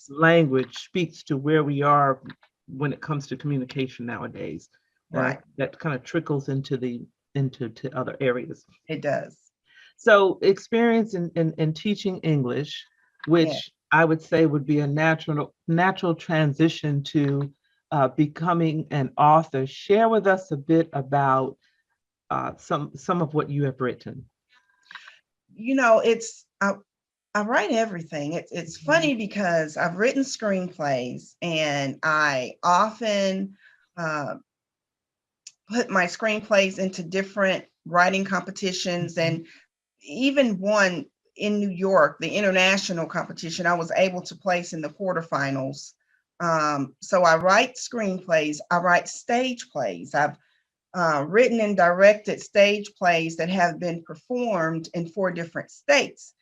language speaks to where we are when it comes to communication nowadays. Right. That kind of trickles into other areas. It does. So experience in teaching English, which I would say would be a natural transition to becoming an author. Share with us a bit about some of what you have written. I write everything. It's funny because I've written screenplays, and I often put my screenplays into different writing competitions, and even one in New York, the international competition, I was able to place in the quarterfinals. So I write screenplays, I write stage plays. I've written and directed stage plays that have been performed in 4 different states.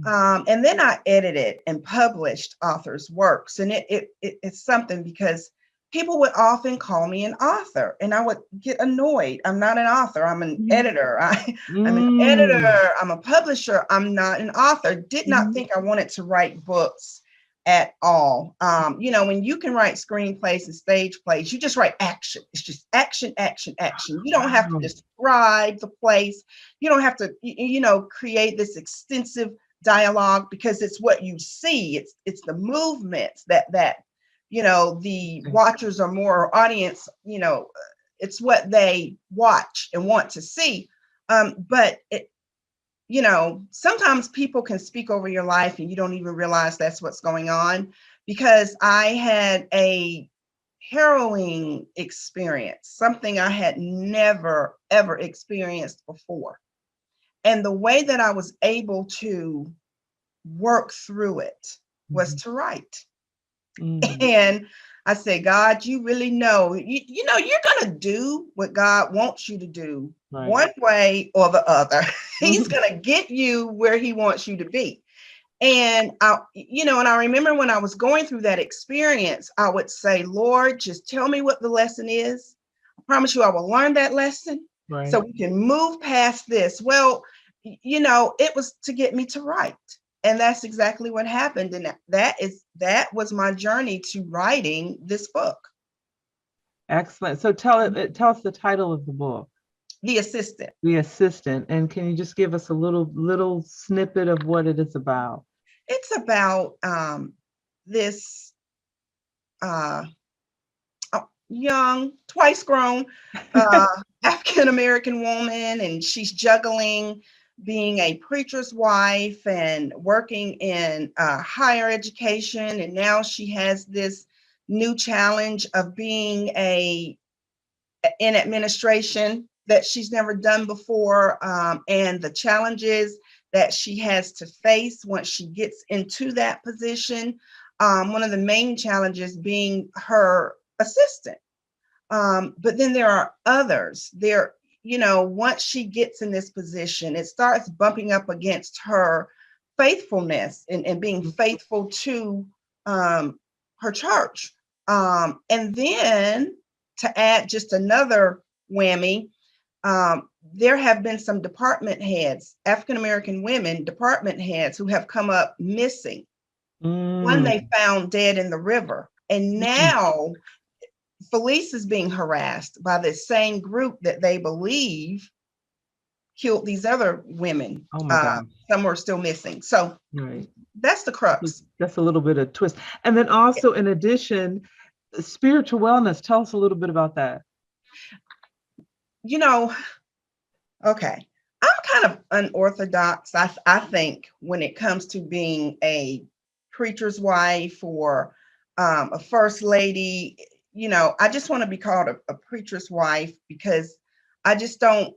And then I edited and published authors' works. And it's something because people would often call me an author, and I would get annoyed. I'm not an author. I'm an editor. I'm an editor. I'm a publisher. I'm not an author. Did not think I wanted to write books at all. When you can write screenplays and stage plays, you just write action. It's just action, action, action. You don't have to describe the place. You don't have to, create this extensive dialogue, because it's what you see. It's the movements that the watchers or more audience, it's what they watch and want to see. But sometimes people can speak over your life and you don't even realize that's what's going on, because I had a harrowing experience, something I had never, ever experienced before. And the way that I was able to work through it was to write. And I said, God, you really know, you're going to do what God wants you to do, one way or the other. He's going to get you where he wants you to be. And I remember when I was going through that experience, I would say, Lord, just tell me what the lesson is. I promise you I will learn that lesson so we can move past this. Well, it was to get me to write. And that's exactly what happened. And that was my journey to writing this book. Excellent. So tell us the title of the book. The Assistant. The Assistant. And can you just give us a little snippet of what it is about? It's about this young, twice grown African-American woman, and she's juggling being a preacher's wife and working in higher education. And now she has this new challenge of being in administration that she's never done before, and the challenges that she has to face once she gets into that position. One of the main challenges being her assistant. But then there are others. Once she gets in this position, it starts bumping up against her faithfulness and being faithful to her church. And then to add just another whammy, there have been some department heads, African-American women department heads, who have come up missing. One they found dead in the river. And now Felice is being harassed by the same group that they believe killed these other women. Oh my God. Some are still missing. So that's the crux. That's a little bit of twist. And then also, in addition, spiritual wellness. Tell us a little bit about that. Okay. I'm kind of unorthodox, I think, when it comes to being a preacher's wife or a first lady. I just want to be called a preacher's wife, because I just don't,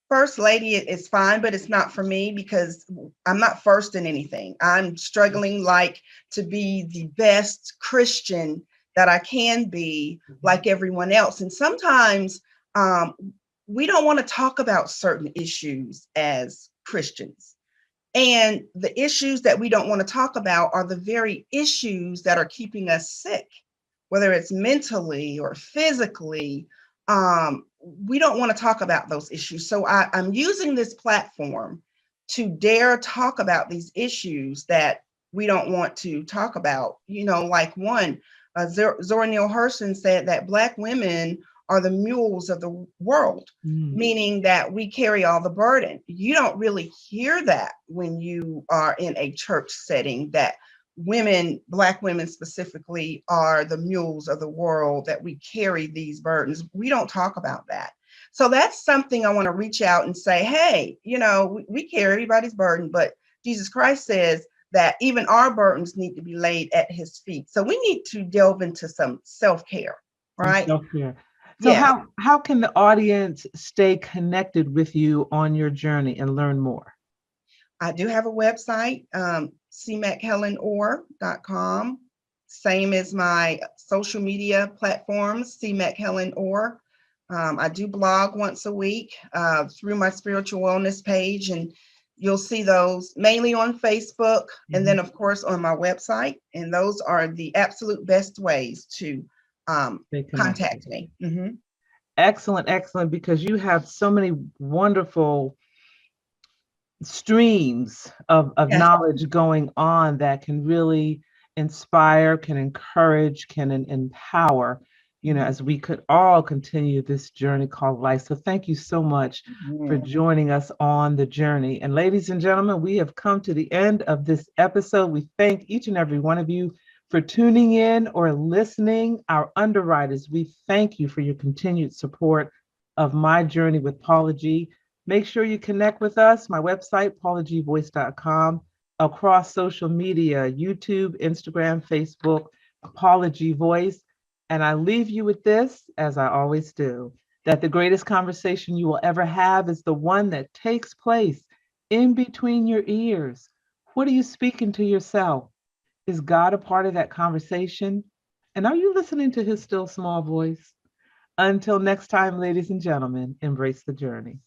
first lady is fine, but it's not for me, because I'm not first in anything. I'm struggling to be the best Christian that I can be, like everyone else. And sometimes we don't want to talk about certain issues as Christians. And the issues that we don't want to talk about are the very issues that are keeping us sick, whether it's mentally or physically. We don't want to talk about those issues. So I'm using this platform to dare talk about these issues that we don't want to talk about. Like one, Zora Neale Hurston said that Black women are the mules of the world, meaning that we carry all the burden. You don't really hear that when you are in a church setting, that women, Black women specifically, are the mules of the world, that we carry these burdens. We don't talk about that. So that's something I want to reach out and say, hey, we carry everybody's burden, but Jesus Christ says that even our burdens need to be laid at his feet. So we need to delve into some self-care, right? Self-care. So how can the audience stay connected with you on your journey and learn more? I do have a website, cmechelenorr.com. Same as my social media platforms, cmechelenorr. I do blog once a week through my spiritual wellness page, and you'll see those mainly on Facebook, and then of course on my website. And those are the absolute best ways to contact me. Excellent, because you have so many wonderful streams of Yes. knowledge going on that can really inspire, can encourage, can empower, as we could all continue this journey called life. So thank you so much for joining us on the journey. And ladies and gentlemen, we have come to the end of this episode. We thank each and every one of you for tuning in or listening. Our underwriters, we thank you for your continued support of my journey with Paula G. Make sure you connect with us, my website, paulagvoice.com, across social media, YouTube, Instagram, Facebook, Paula G Voice. And I leave you with this, as I always do, that the greatest conversation you will ever have is the one that takes place in between your ears. What are you speaking to yourself? Is God a part of that conversation? And are you listening to his still small voice? Until next time, ladies and gentlemen, embrace the journey.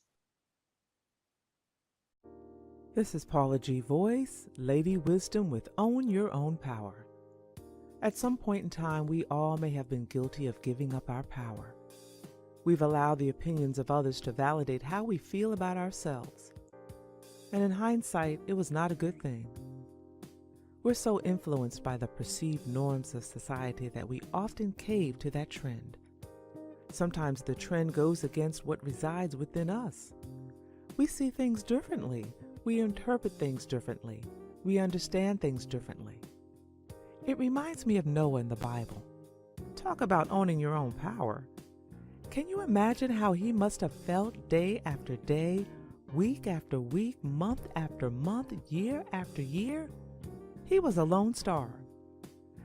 This is Paula G Voice, Lady Wisdom with Own Your Own Power. At some point in time, we all may have been guilty of giving up our power. We've allowed the opinions of others to validate how we feel about ourselves. And in hindsight, it was not a good thing. We're so influenced by the perceived norms of society that we often cave to that trend. Sometimes the trend goes against what resides within us. We see things differently. We interpret things differently. We understand things differently. It reminds me of Noah in the Bible. Talk about owning your own power. Can you imagine how he must have felt day after day, week after week, month after month, year after year? He was a lone star.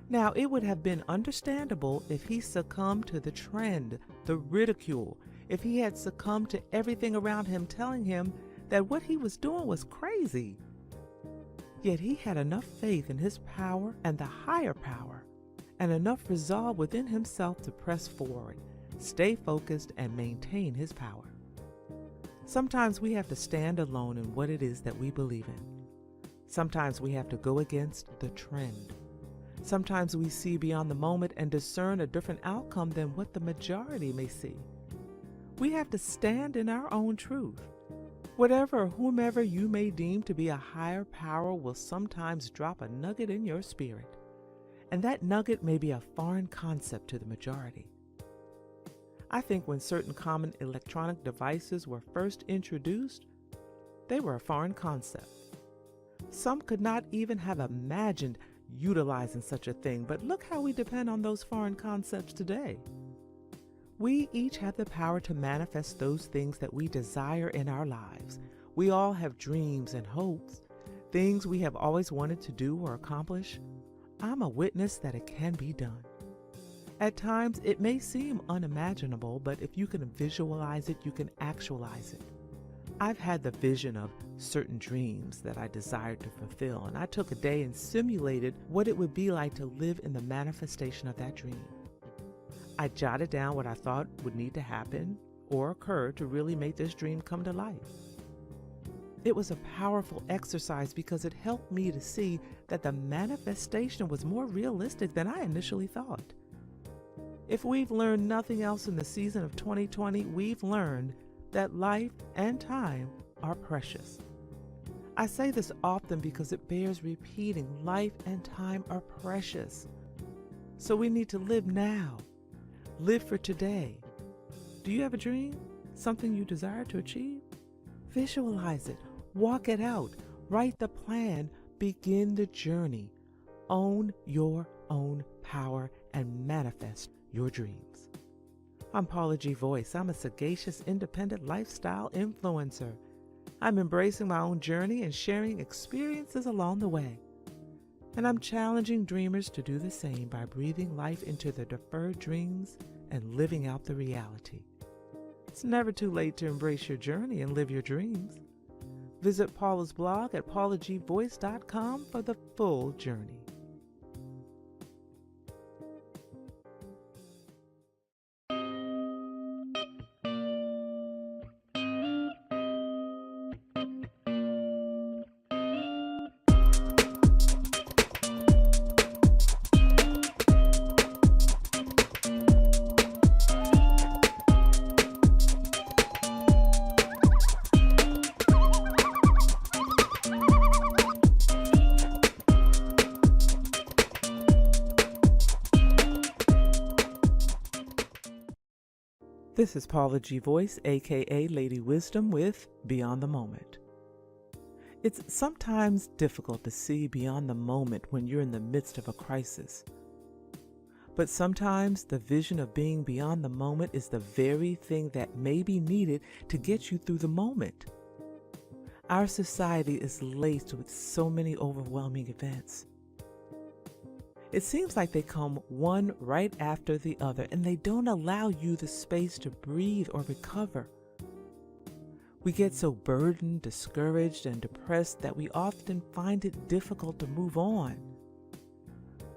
Now, it would have been understandable if he succumbed to the trend, the ridicule, if he had succumbed to everything around him telling him that what he was doing was crazy. Yet he had enough faith in his power and the higher power, and enough resolve within himself to press forward, stay focused, and maintain his power. Sometimes we have to stand alone in what it is that we believe in. Sometimes we have to go against the trend. Sometimes we see beyond the moment and discern a different outcome than what the majority may see. We have to stand in our own truth. Whatever or whomever you may deem to be a higher power will sometimes drop a nugget in your spirit, and that nugget may be a foreign concept to the majority. I think when certain common electronic devices were first introduced, they were a foreign concept. Some could not even have imagined utilizing such a thing, but look how we depend on those foreign concepts today. We each have the power to manifest those things that we desire in our lives. We all have dreams and hopes, things we have always wanted to do or accomplish. I'm a witness that it can be done. At times, it may seem unimaginable, but if you can visualize it, you can actualize it. I've had the vision of certain dreams that I desired to fulfill, and I took a day and simulated what it would be like to live in the manifestation of that dream. I jotted down what I thought would need to happen or occur to really make this dream come to life. It was a powerful exercise because it helped me to see that the manifestation was more realistic than I initially thought. If we've learned nothing else in the season of 2020, we've learned that life and time are precious. I say this often because it bears repeating. Life and time are precious. So we need to live now. Live for today. Do you have a dream? Something you desire to achieve? Visualize it. Walk it out. Write the plan. Begin the journey. Own your own power and manifest your dreams. I'm Paula G Voice. I'm a sagacious, independent lifestyle influencer. I'm embracing my own journey and sharing experiences along the way. And I'm challenging dreamers to do the same by breathing life into their deferred dreams and living out the reality. It's never too late to embrace your journey and live your dreams. Visit Paula's blog at paulagvoice.com for the full journey. This is Paula G. Voice, aka Lady Wisdom, with Beyond the Moment. It's sometimes difficult to see beyond the moment when you're in the midst of a crisis. But sometimes the vision of being beyond the moment is the very thing that may be needed to get you through the moment. Our society is laced with so many overwhelming events. It seems like they come one right after the other, and they don't allow you the space to breathe or recover. We get so burdened, discouraged, and depressed that we often find it difficult to move on.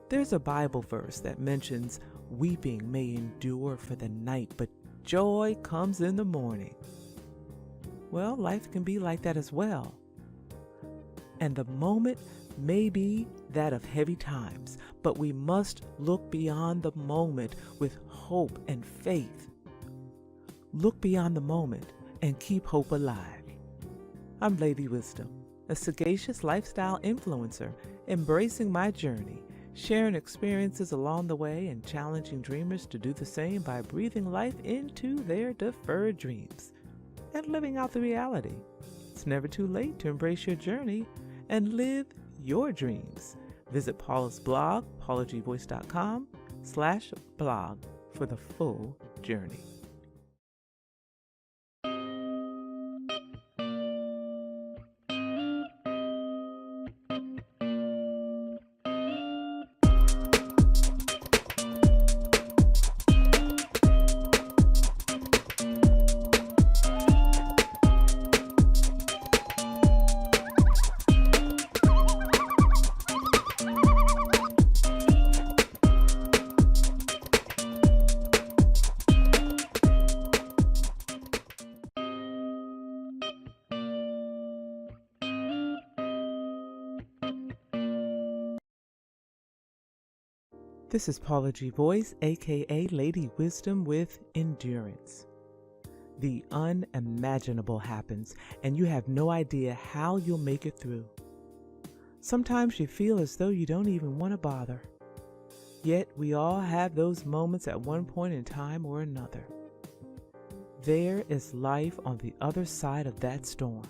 There's a Bible verse that mentions weeping may endure for the night, but joy comes in the morning. Well, life can be like that as well. And the moment may be that of heavy times, but we must look beyond the moment with hope and faith. Look beyond the moment and keep hope alive. I'm Lady Wisdom, a sagacious lifestyle influencer, embracing my journey, sharing experiences along the way and challenging dreamers to do the same by breathing life into their deferred dreams and living out the reality. It's never too late to embrace your journey and live your dreams. Visit Paula's blog, paulagvoice.com/blog for the full journey. This is Paula G. Voice, aka Lady Wisdom, with endurance. The unimaginable happens, and you have no idea how you'll make it through. Sometimes you feel as though you don't even want to bother. Yet we all have those moments at one point in time or another. There is life on the other side of that storm.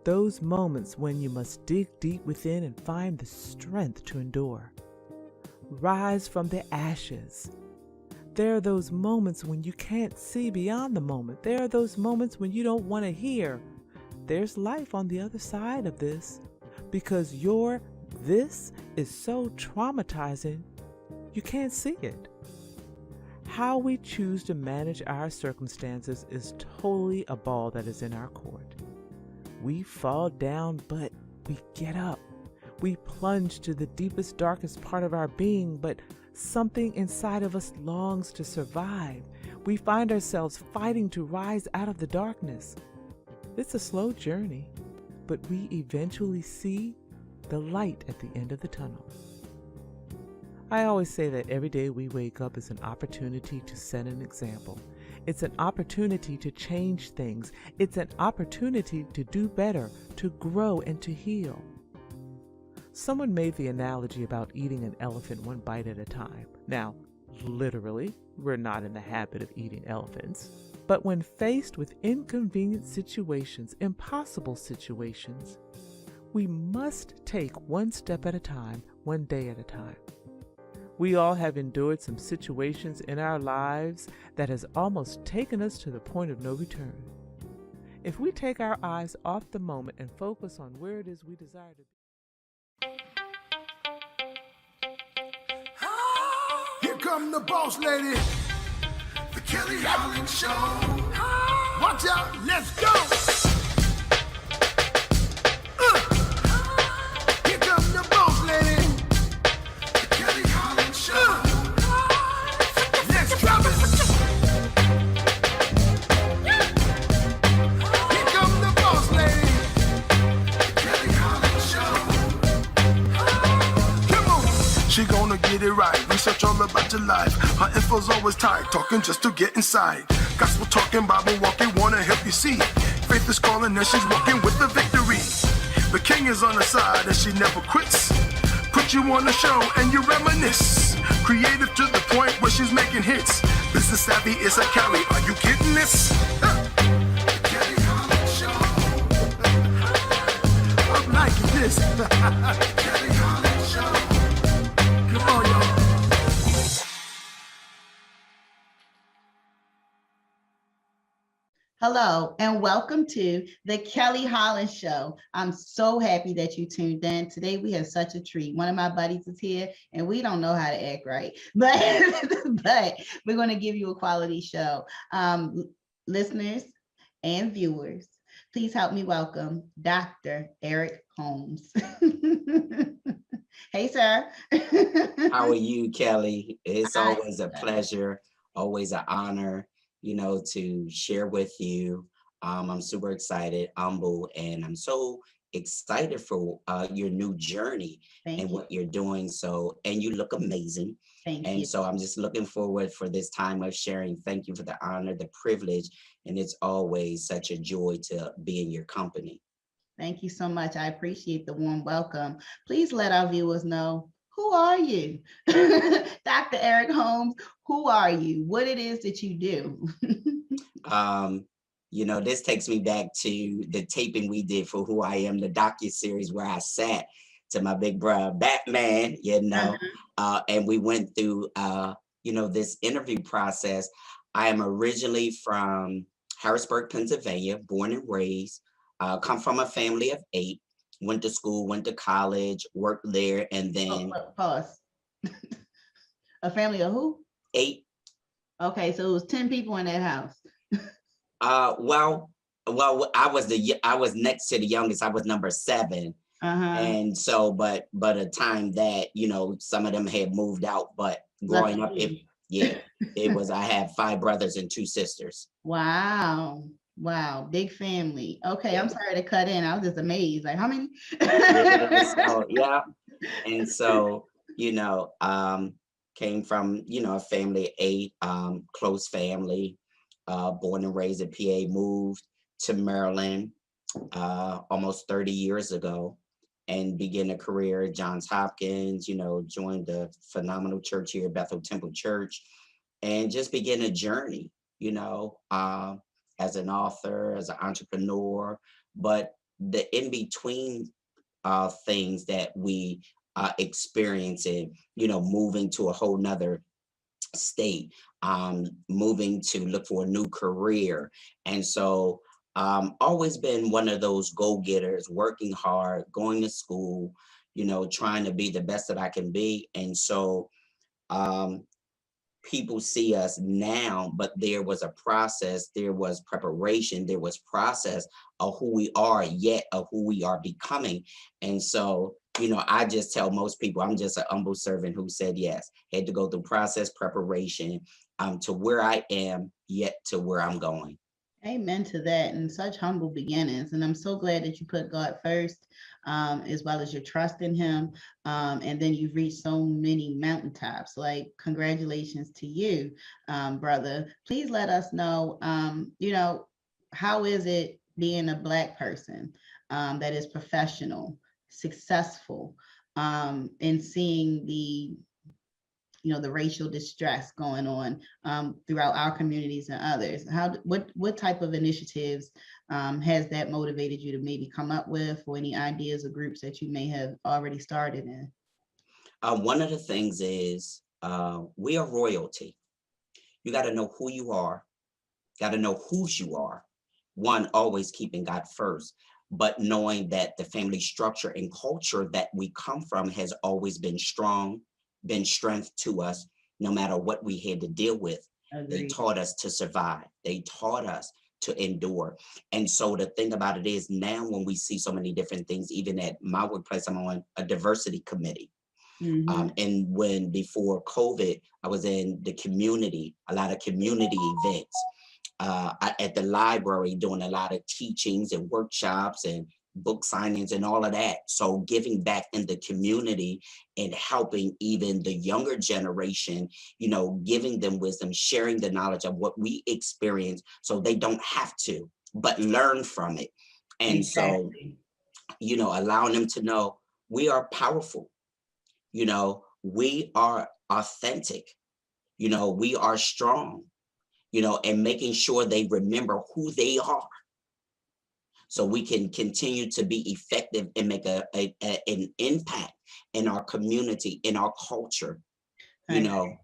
Those moments when you must dig deep within and find the strength to endure. Rise from the ashes. There are those moments when you can't see beyond the moment. There are those moments when you don't want to hear. There's life on the other side of this, because your this is so traumatizing, you can't see it. How we choose to manage our circumstances is totally a ball that is in our court. We fall down, but we get up. We plunge to the deepest, darkest part of our being, but something inside of us longs to survive. We find ourselves fighting to rise out of the darkness. It's a slow journey, but we eventually see the light at the end of the tunnel. I always say that every day we wake up is an opportunity to set an example. It's an opportunity to change things. It's an opportunity to do better, to grow, and to heal. Someone made the analogy about eating an elephant one bite at a time. Now, literally, we're not in the habit of eating elephants. But when faced with inconvenient situations, impossible situations, we must take one step at a time, one day at a time. We all have endured some situations in our lives that has almost taken us to the point of no return. If we take our eyes off the moment and focus on where it is we desire to be. Here come the boss lady, the Kelly Holland Show. Watch out, let's go. Here come the boss lady, the Kelly Holland Show. Let's drop it. Here come the boss lady, the Kelly Holland Show. Come on, she gonna get it right. Research all about your life. Her info's always tight, talking just to get inside. Gospel talking, Bible walking, wanna help you see. Faith is calling and she's walking with the victory. The king is on her side and she never quits. Put you on the show and you reminisce. Creative to the point where she's making hits. Business savvy is a Kelly. Are you getting this? The Kelly Holland Show. I'm liking this. Kelly Holland Show. Come on, y'all. Hello, and welcome to the Kelly Holland Show. I'm so happy that you tuned in. Today we have such a treat. One of my buddies is here, and we don't know how to act right, but we're going to give you a quality show. Listeners and viewers, please help me welcome Dr. Eric Holmes. Hey, sir. How are you, Kelly? It's always a pleasure, always an honor, to share with you. I'm super excited, humble, and I'm so excited for your new journey and what you're doing. So, and you look amazing. Thank you. So I'm just looking forward for this time of sharing. Thank you for the honor, the privilege, and it's always such a joy to be in your company. Thank you so much. I appreciate the warm welcome. Please let our viewers know, who are you? Dr. Eric Holmes, who are you? What it is that you do? This takes me back to the taping we did for Who I Am, the docuseries, where I sat to my big brother Batman, and we went through, this interview process. I am originally from Harrisburg, Pennsylvania, born and raised, come from a family of 8. Went to school, went to college, worked there, and then pause. A family of who? 8. Okay, so it was 10 people in that house. Well, I was next to the youngest. I was number 7, and so, but a time that some of them had moved out. But growing up, it was. I had 5 brothers and 2 sisters. Wow, big family. Okay, I'm sorry to cut in. I was just amazed. Like, how many? Yeah. And so, came from, a family of 8, close family, born and raised in PA, moved to Maryland almost 30 years ago and began a career at Johns Hopkins, joined the phenomenal church here, Bethel Temple Church, and just began a journey, as an author, as an entrepreneur, but the in-between things that we experiencing, moving to a whole nother state, moving to look for a new career. And so always been one of those go-getters, working hard, going to school, trying to be the best that I can be. And so people see us now, but there was a process, there was preparation, there was process of who we are, yet of who we are becoming. And so, I just tell most people, I'm just an humble servant who said yes, had to go through process, preparation, to where I am, yet to where I'm going. Amen to that, and such humble beginnings. And I'm so glad that you put God first, as well as your trust in him. And then you've reached so many mountaintops. Like, congratulations to you, brother. Please let us know, how is it being a Black person that is professional, successful, and seeing the racial distress going on throughout our communities and others. What type of initiatives has that motivated you to maybe come up with, or any ideas or groups that you may have already started in? One of the things is we are royalty. You got to know who you are, got to know whose you are. One, always keeping God first, but knowing that the family structure and culture that we come from has always been strong, been strength to us, no matter what we had to deal with. Agreed. They taught us to survive. They taught us to endure. And so the thing about it is, now when we see so many different things, even at my workplace, I'm on a diversity committee. Mm-hmm. And when before COVID, I was in the community, a lot of community events, at the library, doing a lot of teachings and workshops and book signings and all of that. So giving back in the community and helping even the younger generation, giving them wisdom, sharing the knowledge of what we experience so they don't have to, but learn from it. And exactly. So, allowing them to know we are powerful, we are authentic, You know, we are strong, you know, and making sure they remember who they are, so we can continue to be effective and make an impact in our community, in our culture, you know.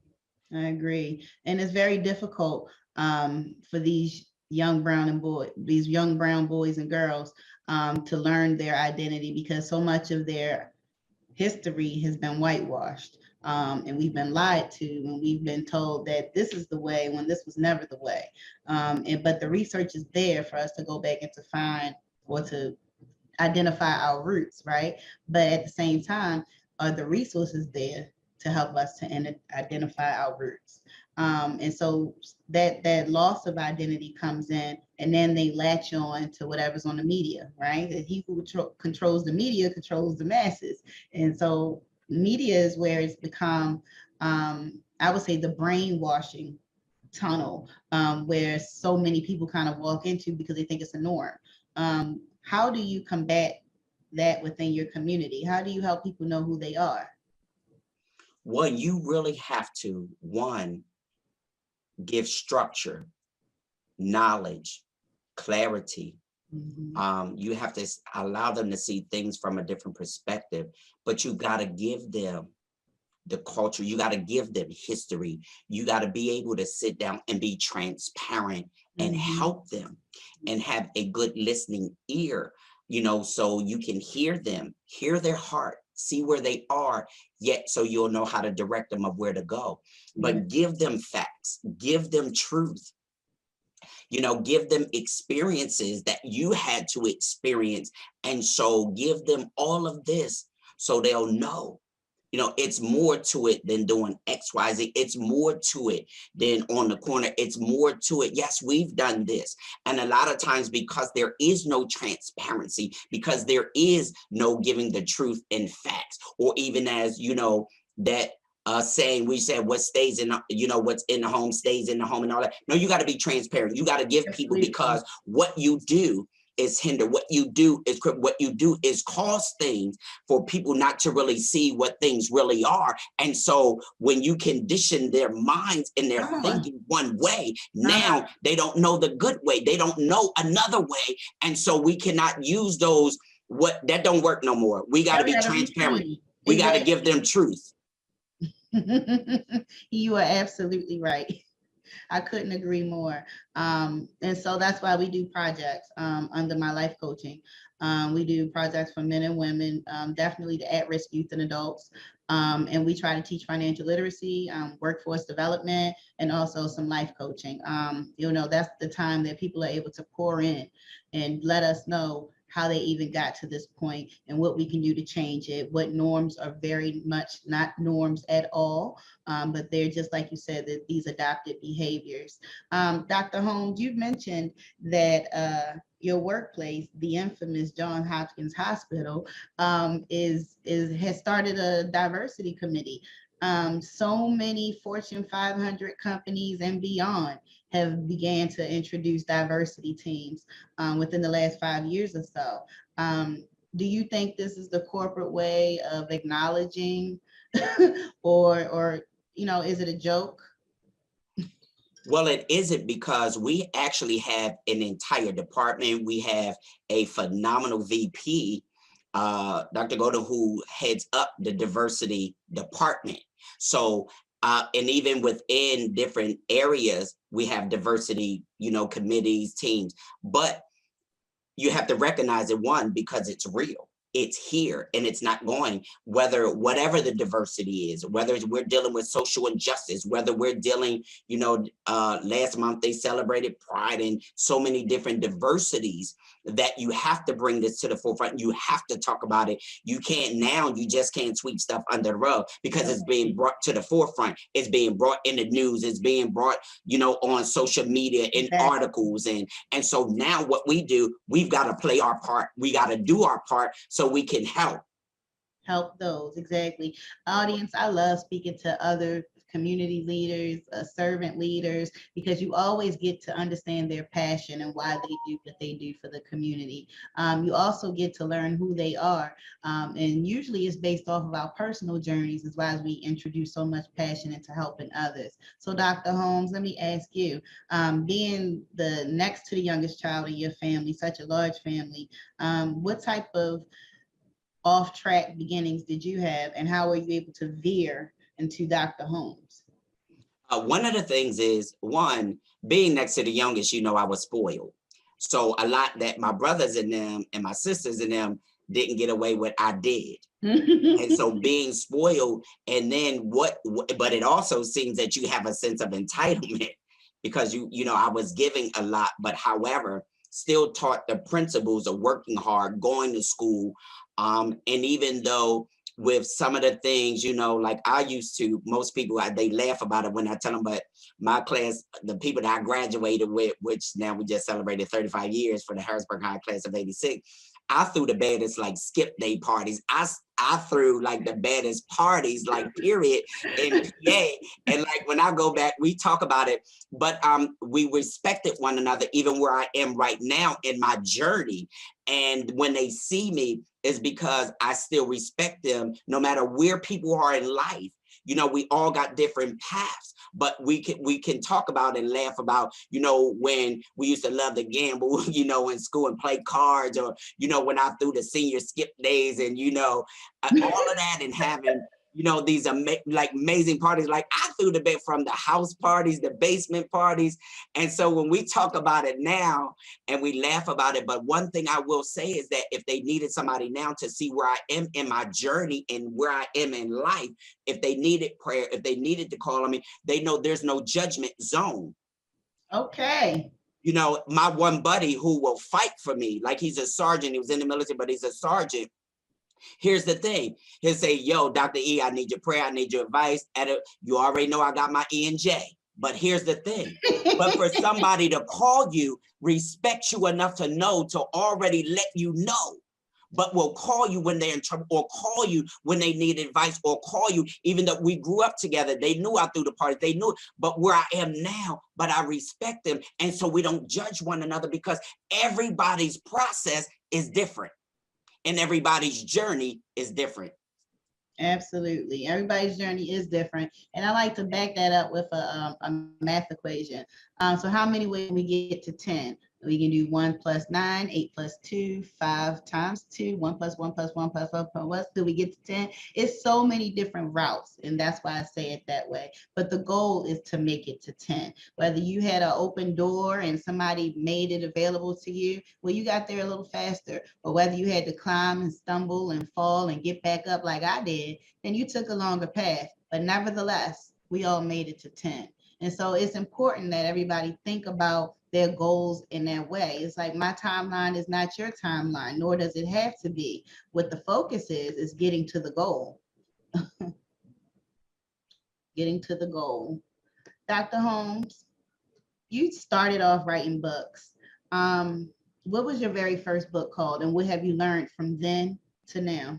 I agree. And it's very difficult for these young brown boys and girls to learn their identity, because so much of their history has been whitewashed. And we've been lied to, and we've been told that this is the way when this was never the way. But the research is there for us to go back and to find or to identify our roots, right? But at the same time, are the resources there to help us to identify our roots? And so that loss of identity comes in, and then they latch on to whatever's on the media, right? That he who controls the media controls the masses. And so media is where it's become, I would say, the brainwashing tunnel, where so many people kind of walk into because they think it's a norm. How do you combat that within your community? How do you help people know who they are? Well, you really have to, one, give structure, knowledge, clarity. You have to allow them to see things from a different perspective, but you got to give them the culture. You got to give them history. You got to be able to sit down and be transparent and help them and have a good listening ear, you know, so you can hear them, hear their heart, see where they are, yet so you'll know how to direct them of where to go. But give them facts, give them truth, you know, give them experiences that you had to experience. And so give them all of this so they'll know, you know, it's more to it than doing X, Y, Z. It's more to it than on the corner. It's more to it. Yes, we've done this. And a lot of times, because there is no transparency, because there is no giving the truth and facts, or even as, you know, that saying, we said what stays in, you know, what's in the home stays in the home and all that. No, you got to be transparent. You got to give people, because what you do is hinder. What you do is cause things for people not to really see what things really are. And so when you condition their minds and their thinking one way, now they don't know the good way. They don't know another way. And so we cannot use those, that don't work no more. We got to be transparent. We got to give them truth. You are absolutely right. I couldn't agree more. And so that's why we do projects under my life coaching. We do projects for men and women, definitely the at-risk youth and adults. And we try to teach financial literacy, workforce development, and also some life coaching. You know, that's the time that people are able to pour in and let us know how they even got to this point and what we can do to change it, what norms are very much not norms at all, but they're just, like you said, that these adopted behaviors. Dr. Holmes, you mentioned that your workplace, the infamous Johns Hopkins Hospital, has started a diversity committee. So many Fortune 500 companies and beyond have began to introduce diversity teams within the last 5 years or so. Do you think this is the corporate way of acknowledging or, you know, is it a joke? Well, it isn't, because we actually have an entire department. We have a phenomenal VP, Dr. Golden, who heads up the diversity department. So, and even within different areas, we have diversity, you know, committees, teams, but you have to recognize it, one, because it's real. It's here and it's not going, whatever the diversity is, whether we're dealing with social injustice, whether we're dealing, you know, last month they celebrated Pride and so many different diversities, that you have to bring this to the forefront. You have to talk about it. You just can't sweep stuff under the rug, because it's being brought to the forefront. It's being brought in the news. It's being brought, you know, on social media in articles. And so now what we do, we've got to play our part. We got to do our part so we can help those. Exactly. Audience, I love speaking to other community leaders, servant leaders, because you always get to understand their passion and why they do what they do for the community. You also get to learn who they are. And usually it's based off of our personal journeys as well as we introduce so much passion into helping others. So Dr. Holmes, let me ask you, being the next to the youngest child in your family, such a large family, what type of off-track beginnings did you have, and how were you able to veer into Dr. Holmes? One of the things is, one, being next to the youngest, I was spoiled. So a lot that my brothers and them and my sisters and them didn't get away with, I did. And so being spoiled, and then but it also seems that you have a sense of entitlement because I was giving a lot, but however, still taught the principles of working hard, going to school. And even though with some of the things, like I used to, most people, they laugh about it when I tell them, but my class, the people that I graduated with, which now we just celebrated 35 years for the Harrisburg High class of 86, I threw the baddest like skip day parties. I threw like the baddest parties, like period, in PA. And like when I go back, we talk about it, but we respected one another, even where I am right now in my journey. And when they see me, it's because I still respect them, no matter where people are in life. We all got different paths, but we can talk about and laugh about, when we used to love to gamble, in school and play cards, or, when I threw the senior skip days and, all of that, and having, these amazing parties. Like I threw the bit from the house parties, the basement parties. And so when we talk about it now and we laugh about it, but one thing I will say is that if they needed somebody now to see where I am in my journey and where I am in life, if they needed prayer, if they needed to call on me, they know there's no judgment zone. Okay. My one buddy who will fight for me, like he's a sergeant, he was in the military, but he's a sergeant. Here's the thing. He'll say, yo, Dr. E, I need your prayer. I need your advice. You already know I got my E and J. But here's the thing. But for somebody to call you, respect you enough to know, to already let you know, but will call you when they're in trouble, or call you when they need advice, or call you, even though we grew up together. They knew I threw the party. They knew, but where I am now, but I respect them. And so we don't judge one another, because everybody's process is different. And everybody's journey is different. Absolutely. Everybody's journey is different. And I like to back that up with a math equation. So how many ways we get to 10? We can do 1 + 9, 8 + 2, 5 × 2, 1 + 1 + 1 + 1 + what do we get to 10? It's so many different routes, and that's why I say it that way. But the goal is to make it to 10. Whether you had an open door and somebody made it available to you, well, you got there a little faster. Or whether you had to climb and stumble and fall and get back up like I did, then you took a longer path. But nevertheless, we all made it to 10. And so it's important that everybody think about their goals in that way. It's like my timeline is not your timeline, nor does it have to be. What the focus is getting to the goal. Getting to the goal. Dr. Holmes, you started off writing books. What was your very first book called, and what have you learned from then to now?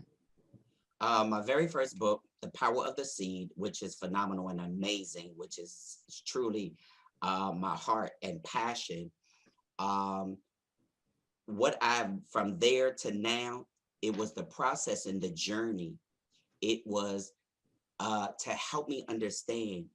My very first book, The Power of the Seed, which is phenomenal and amazing, which is truly my heart and passion. From there to now, it was the process and the journey. It was to help me understand,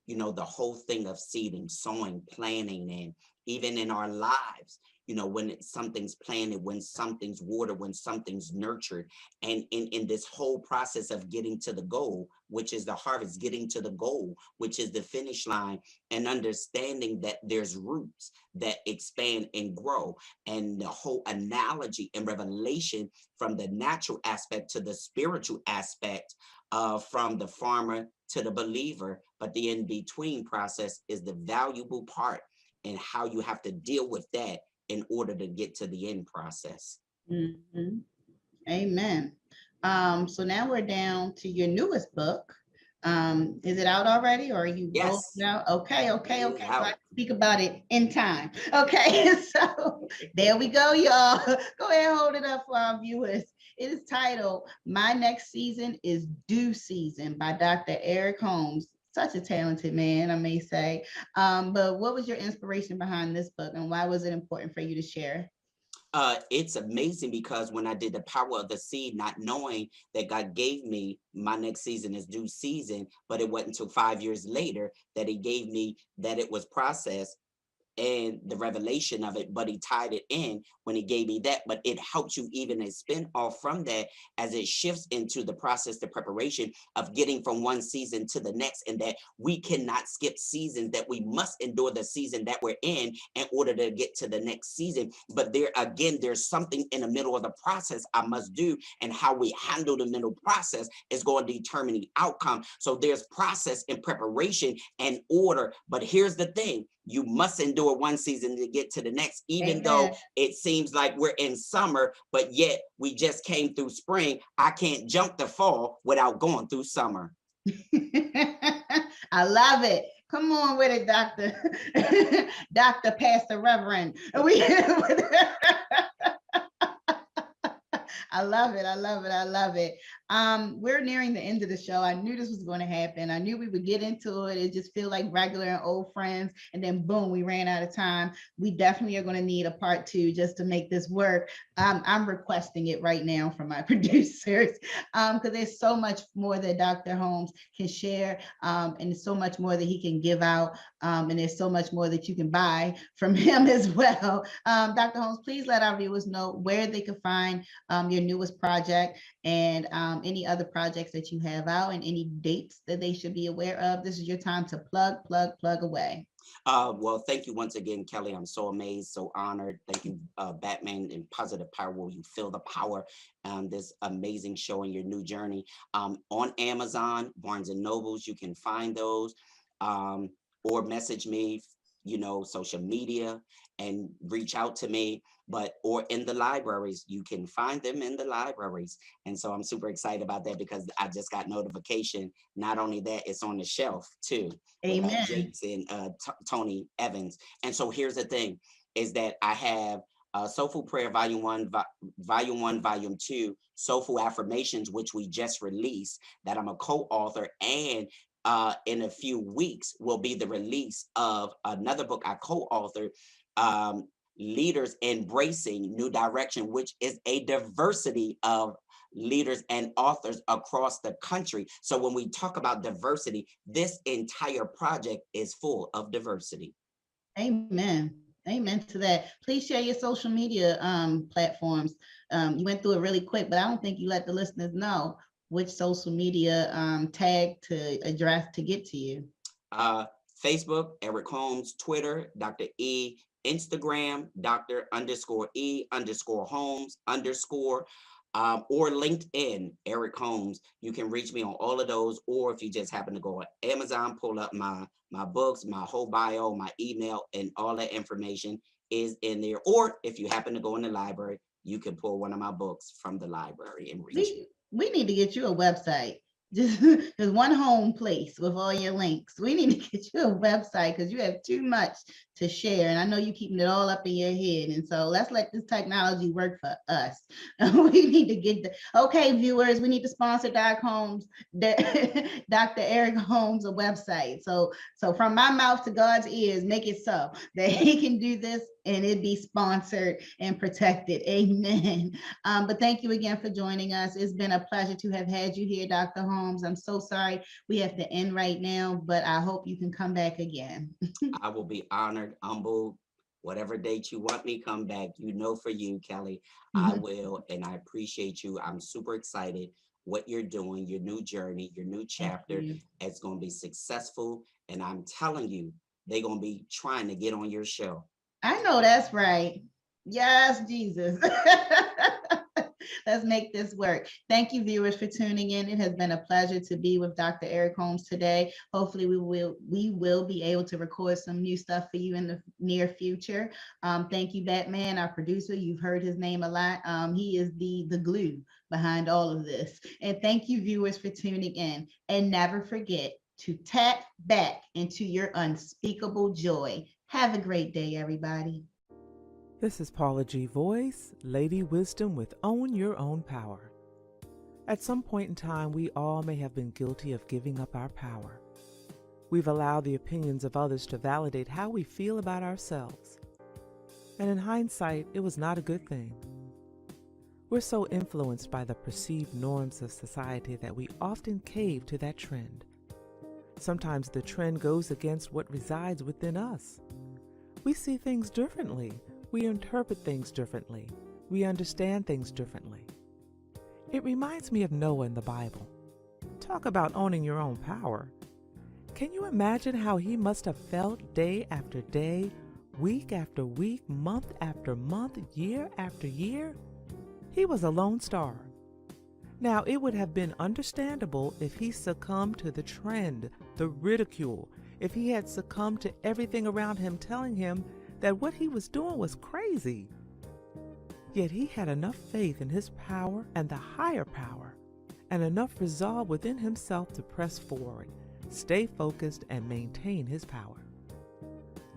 the whole thing of seeding, sowing, planting, and even in our lives, when something's planted, when something's watered, when something's nurtured, and in this whole process of getting to the goal, which is the harvest, getting to the goal, which is the finish line, and understanding that there's roots that expand and grow, and the whole analogy and revelation from the natural aspect to the spiritual aspect, from the farmer to the believer, but the in-between process is the valuable part, and how you have to deal with that in order to get to the end process. Mm-hmm. Amen. So now we're down to your newest book. Is it out already, or are you both out? Okay. So I can speak about it in time. Okay, so there we go, y'all. Go ahead and hold it up for our viewers. It is titled My Next Season is Due Season by Dr. Eric Holmes. such a talented man, I may say. But what was your inspiration behind this book, and why was it important for you to share? It's amazing because when I did The Power of the Seed, not knowing that God gave me my next season is due season, but it wasn't until 5 years later that he gave me that it was processed and the revelation of it, but he tied it in when he gave me that. But it helps you even a spin off from that as it shifts into the process, the preparation of getting from one season to the next, and that we cannot skip seasons, that we must endure the season that we're in order to get to the next season. But there again, there's something in the middle of the process I must do, and how we handle the middle process is going to determine the outcome. So there's process and preparation and order. But here's the thing, you must endure one season to get to the next, even though it seems like we're in summer, but yet we just came through spring. I can't jump the fall without going through summer. I love it. Come on with it, Doctor. Dr. Pastor Reverend. I love it. I love it. I love it. We're nearing the end of the show. I knew this was going to happen. I knew we would get into it. It just feel like regular and old friends. And then boom, we ran out of time. We definitely are going to need a part 2 just to make this work. I'm requesting it right now from my producers because there's so much more that Dr. Holmes can share, and there's so much more that he can give out, and there's so much more that you can buy from him as well. Dr. Holmes, please let our viewers know where they can find your newest project and any other projects that you have out, and any dates that they should be aware of. This is your time to plug away. Well, thank you once again, Kelly. I'm so amazed, so honored. Thank you, Batman and Positive Power, where you feel the power. This amazing show and your new journey. On Amazon, Barnes and Nobles, you can find those, or message me, social media, and reach out to me. Or in the libraries, you can find them in the libraries. And so I'm super excited about that because I just got notification. Not only that, it's on the shelf too. Amen. Jakes and Tony Evans. And so here's the thing, is that I have Soulful Prayer Volume 1, Volume 2, Soulful Affirmations, which we just released, that I'm a co-author, and in a few weeks will be the release of another book I co-authored, Leaders Embracing New Direction, which is a diversity of leaders and authors across the country. So when we talk about diversity, this entire project is full of diversity. Amen. Amen to that. Please share your social media platforms. You went through it really quick, but I don't think you let the listeners know which social media tag to address to get to you. Facebook, Eric Holmes, Twitter, Dr. E, Instagram, Dr._E_Holmes_, or LinkedIn, Eric Holmes. You can reach me on all of those, or if you just happen to go on Amazon, pull up my books, my whole bio, my email, and all that information is in there. Or if you happen to go in the library, you can pull one of my books from the library and reach me. We need to get you a website. Just one home place with all your links. We need to get you a website because you have too much to share. And I know you're keeping it all up in your head. And so let's let this technology work for us. We need to get okay, viewers, we need to sponsor Dr. Eric Holmes a website. So from my mouth to God's ears, make it so that he can do this and it be sponsored and protected. Amen. But thank you again for joining us. It's been a pleasure to have had you here, Dr. Holmes. I'm so sorry we have to end right now, but I hope you can come back again. I will be honored, humbled, whatever date you want me come back. For you, Kelly, I will, and I appreciate you. I'm super excited what you're doing, your new journey, your new chapter. It's going to be successful, and I'm telling you, they're going to be trying to get on your show. I know that's right. Yes, Jesus. Let's make this work. Thank you, viewers, for tuning in. It has been a pleasure to be with Dr. Eric Holmes today. Hopefully, we will be able to record some new stuff for you in the near future. Thank you, Batman, our producer. You've heard his name a lot. He is the glue behind all of this. And thank you, viewers, for tuning in. And never forget to tap back into your unspeakable joy. Have a great day, everybody. This is Paula G. Voice, Lady Wisdom with Own Your Own Power. At some point in time, we all may have been guilty of giving up our power. We've allowed the opinions of others to validate how we feel about ourselves. And in hindsight, it was not a good thing. We're so influenced by the perceived norms of society that we often cave to that trend. Sometimes the trend goes against what resides within us. We see things differently. We interpret things differently. We understand things differently. It reminds me of Noah in the Bible. Talk about owning your own power. Can you imagine how he must have felt day after day, week after week, month after month, year after year? He was a lone star. Now, it would have been understandable if he succumbed to the trend, the ridicule, if he had succumbed to everything around him telling him that what he was doing was crazy. Yet he had enough faith in his power and the higher power, and enough resolve within himself to press forward, stay focused, and maintain his power.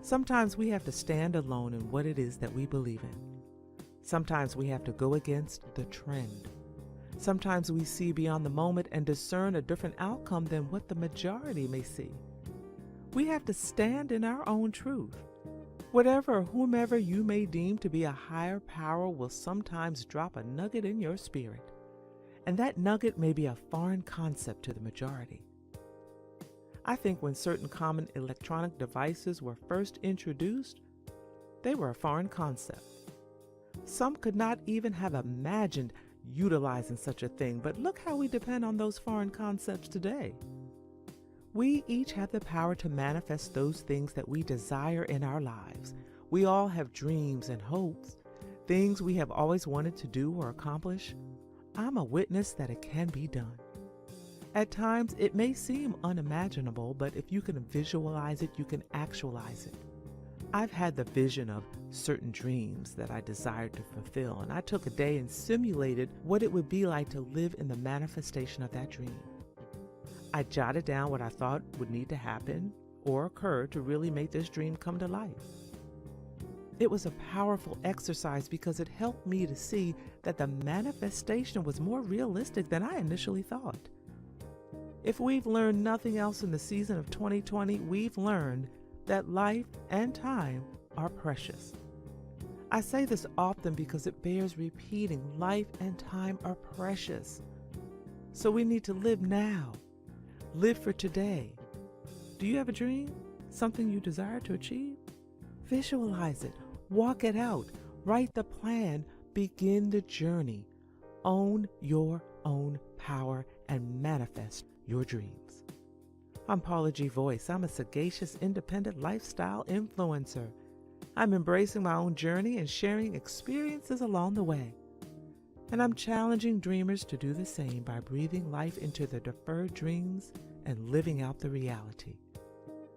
Sometimes we have to stand alone in what it is that we believe in. Sometimes we have to go against the trend. Sometimes we see beyond the moment and discern a different outcome than what the majority may see. We have to stand in our own truth. Whatever or whomever you may deem to be a higher power will sometimes drop a nugget in your spirit, and that nugget may be a foreign concept to the majority. I think when certain common electronic devices were first introduced, they were a foreign concept. Some could not even have imagined utilizing such a thing, but look how we depend on those foreign concepts today. We each have the power to manifest those things that we desire in our lives. We all have dreams and hopes, things we have always wanted to do or accomplish. I'm a witness that it can be done. At times, it may seem unimaginable, but if you can visualize it, you can actualize it. I've had the vision of certain dreams that I desired to fulfill, and I took a day and simulated what it would be like to live in the manifestation of that dream. I jotted down what I thought would need to happen or occur to really make this dream come to life. It was a powerful exercise because it helped me to see that the manifestation was more realistic than I initially thought. If we've learned nothing else in the season of 2020, we've learned that life and time are precious. I say this often because it bears repeating. Life and time are precious. So we need to live now. Live for today. Do you have a dream? Something you desire to achieve? Visualize it. Walk it out. Write the plan. Begin the journey. Own your own power and manifest your dreams. I'm Paula G. Voice. I'm a sagacious, independent lifestyle influencer. I'm embracing my own journey and sharing experiences along the way. And I'm challenging dreamers to do the same by breathing life into their deferred dreams and living out the reality.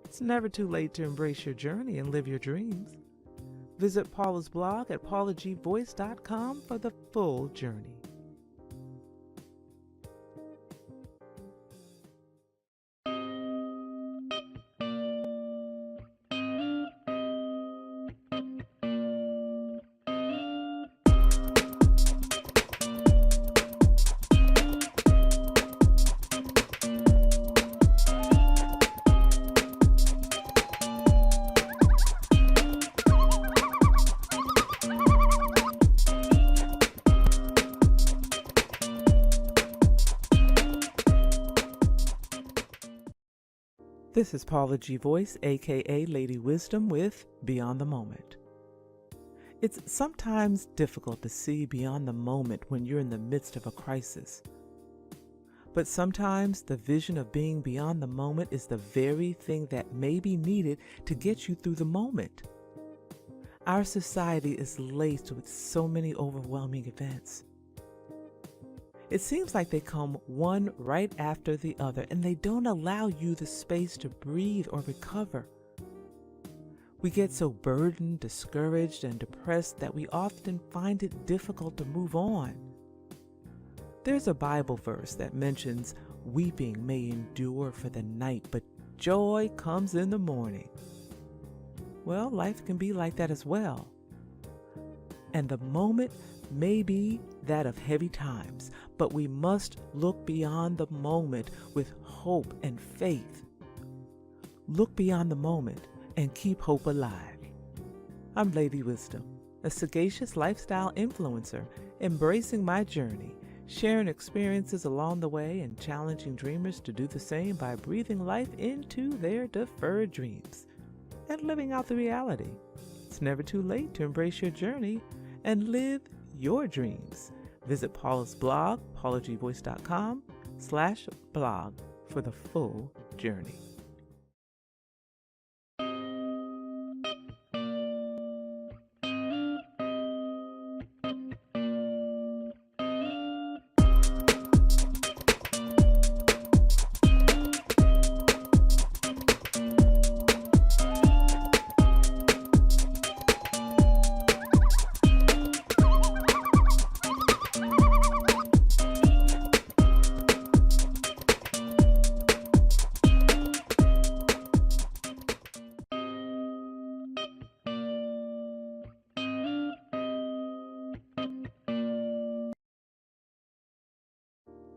It's never too late to embrace your journey and live your dreams. Visit Paula's blog at paulagvoice.com for the full journey. This is Paula G. Voice, aka Lady Wisdom, with Beyond the Moment. It's sometimes difficult to see beyond the moment when you're in the midst of a crisis. But sometimes the vision of being beyond the moment is the very thing that may be needed to get you through the moment. Our society is laced with so many overwhelming events. It seems like they come one right after the other, and they don't allow you the space to breathe or recover. We get so burdened, discouraged, and depressed that we often find it difficult to move on. There's a Bible verse that mentions weeping may endure for the night, but joy comes in the morning. Well, life can be like that as well. And the moment may be that of heavy times, but we must look beyond the moment with hope and faith. look beyond the moment, and keep hope alive. I'm Lady Wisdom, a sagacious lifestyle influencer, embracing my journey, sharing experiences along the way and challenging dreamers to do the same by breathing life into their deferred dreams and living out the reality. It's never too late to embrace your journey and live your dreams. Visit Paula's blog, paulagvoice.com/blog for the full journey.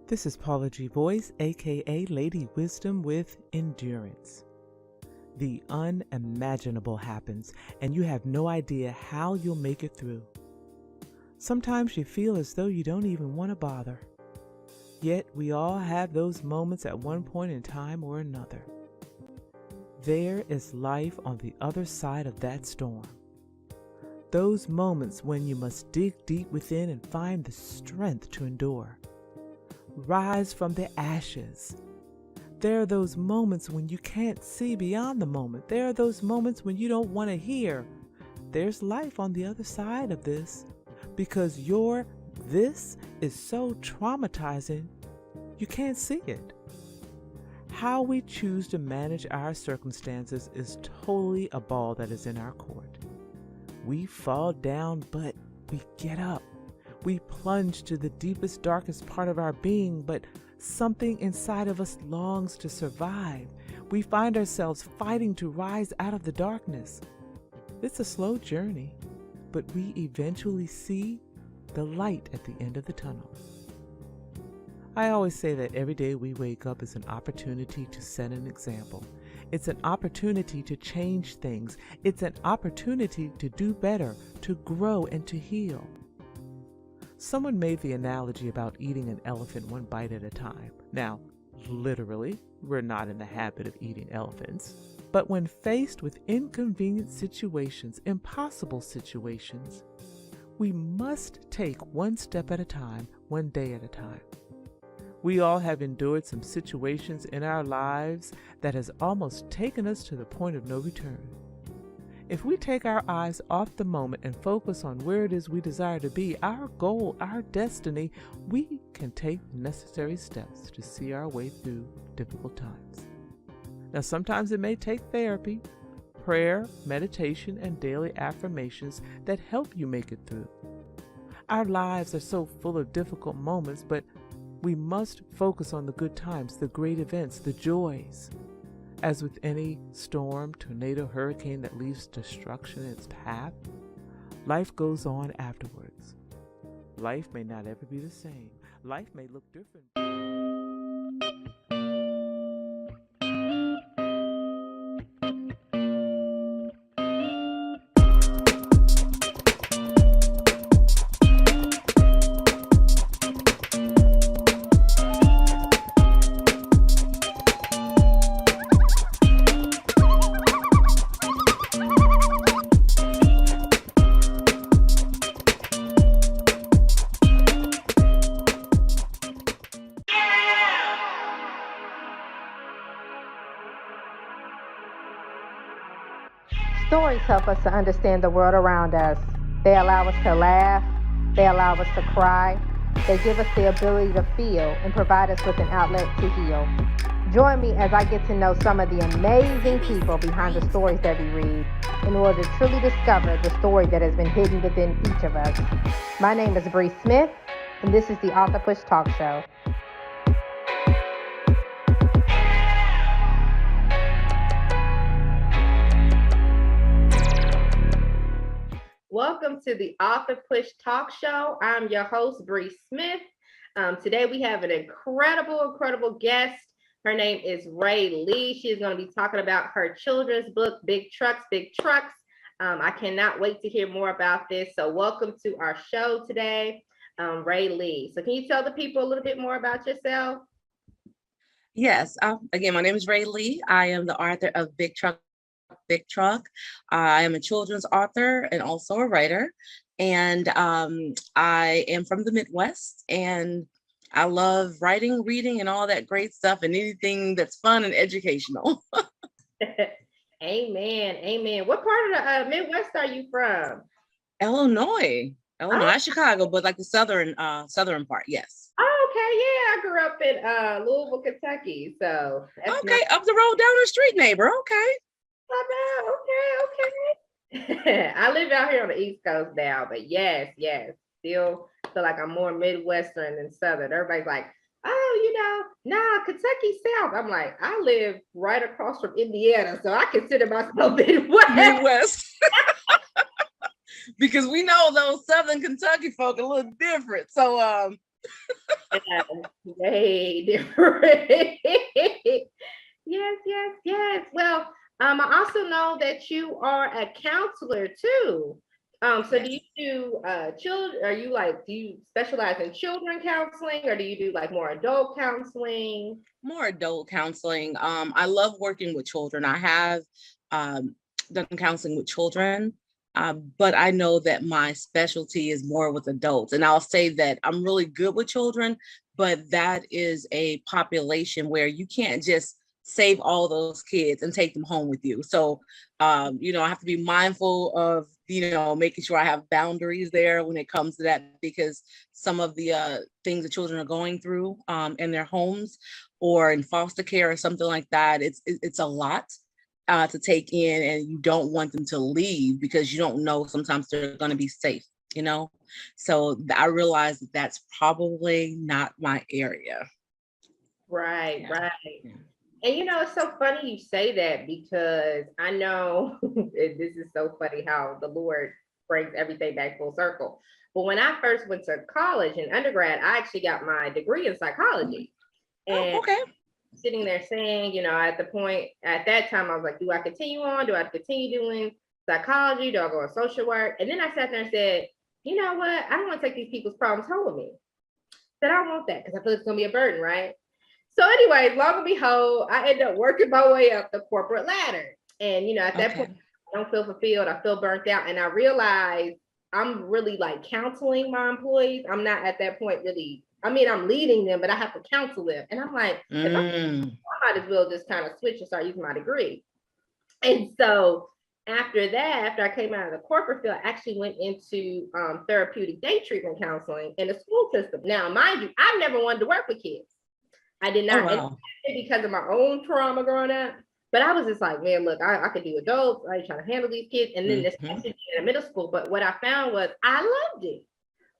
This is Paula G. Voice, aka Lady Wisdom with Endurance. The unimaginable happens, and you have no idea how you'll make it through. Sometimes you feel as though you don't even want to bother. Yet we all have those moments at one point in time or another. There is life on the other side of that storm. Those moments when you must dig deep within and find the strength to endure. Rise from the ashes. There are those moments when you can't see beyond the moment. There are those moments when you don't want to hear. There's life on the other side of this, because this is so traumatizing, you can't see it. How we choose to manage our circumstances is totally a ball that is in our court. We fall down, but we get up. We plunge to the deepest, darkest part of our being, but something inside of us longs to survive. We find ourselves fighting to rise out of the darkness. It's a slow journey, but we eventually see the light at the end of the tunnel. I always say that every day we wake up is an opportunity to set an example. It's an opportunity to change things. It's an opportunity to do better, to grow, and to heal. Someone made the analogy about eating an elephant one bite at a time. Now, literally, we're not in the habit of eating elephants. But when faced with inconvenient situations, impossible situations, we must take one step at a time, one day at a time. We all have endured some situations in our lives that has almost taken us to the point of no return. If we take our eyes off the moment and focus on where it is we desire to be, our goal, our destiny, we can take the necessary steps to see our way through difficult times. Now, sometimes it may take therapy, prayer, meditation, and daily affirmations that help you make it through. Our lives are so full of difficult moments, but we must focus on the good times, the great events, the joys. As with any storm, tornado, hurricane that leaves destruction in its path, life goes on afterwards. Life may not ever be the same. Life may look different. Stories help us to understand the world around us. They allow us to laugh. They allow us to cry. They give us the ability to feel and provide us with an outlet to heal. Join me as I get to know some of the amazing people behind the stories that we read in order to truly discover the story that has been hidden within each of us. My name is Bree Smith, and this is the Author Push Talk Show. Welcome to the Author Push Talk Show. I'm your host, Bree Smith. Today we have an incredible guest. Her name is Ray Lee. She's going to be talking about her children's book, Big Trucks, Big Trucks. I cannot wait to hear more about this. So welcome to our show today, Ray Lee. So can you tell the people a little bit more about yourself? Yes. Again, my name is Ray Lee. I am the author of Big Truck, Big Truck. I am a children's author and also a writer. And I am from the Midwest, and I love writing, reading, and all that great stuff, and anything that's fun and educational. Amen. Amen. What part of the Midwest are you from? Illinois, not Chicago, but like the southern part. Yes. Oh, okay. Yeah, I grew up in Louisville, Kentucky. So okay, up the road, down the street, neighbor. Okay. Okay. I live out here on the East Coast now, but yes, still feel like I'm more Midwestern than Southern. Everybody's like, oh, nah, Kentucky South. I'm like, I live right across from Indiana, so I consider myself Midwest. Because we know those Southern Kentucky folk a little different. So way different. Yes. Well, I also know that you are a counselor too. So yes. Do you do children? Do you specialize in children counseling, or do you do like more adult counseling? More adult counseling. I love working with children. I have done counseling with children, but I know that my specialty is more with adults. And I'll say that I'm really good with children, but that is a population where you can't just save all those kids and take them home with you. So, I have to be mindful of, making sure I have boundaries there when it comes to that, because some of the things that children are going through in their homes or in foster care or something like that, it's a lot to take in, and you don't want them to leave because you don't know sometimes they're going to be safe, So I realized that that's probably not my area. Right. And it's so funny you say that, because I know this is so funny how the Lord brings everything back full circle. But when I first went to college and undergrad, I actually got my degree in psychology. And sitting there saying, at that time, I was like, do I continue on? Do I continue doing psychology? Do I go on social work? And then I sat there and said, you know what? I don't want to take these people's problems home with me. I don't want that, because I feel it's going to be a burden, right? So anyway, long and behold, I ended up working my way up the corporate ladder. And, at that point, I don't feel fulfilled. I feel burnt out. And I realized I'm really like counseling my employees. I'm not at that point really, I'm leading them, but I have to counsel them. And I'm like, I might as well just kind of switch and start using my degree. And so after that, after I came out of the corporate field, I actually went into therapeutic day treatment counseling in the school system. Now, mind you, I've never wanted to work with kids. I did not, because of my own trauma growing up. But I was just like, man, look, I could do adults. I ain't trying to handle these kids. And then especially in middle school. But what I found was I loved it.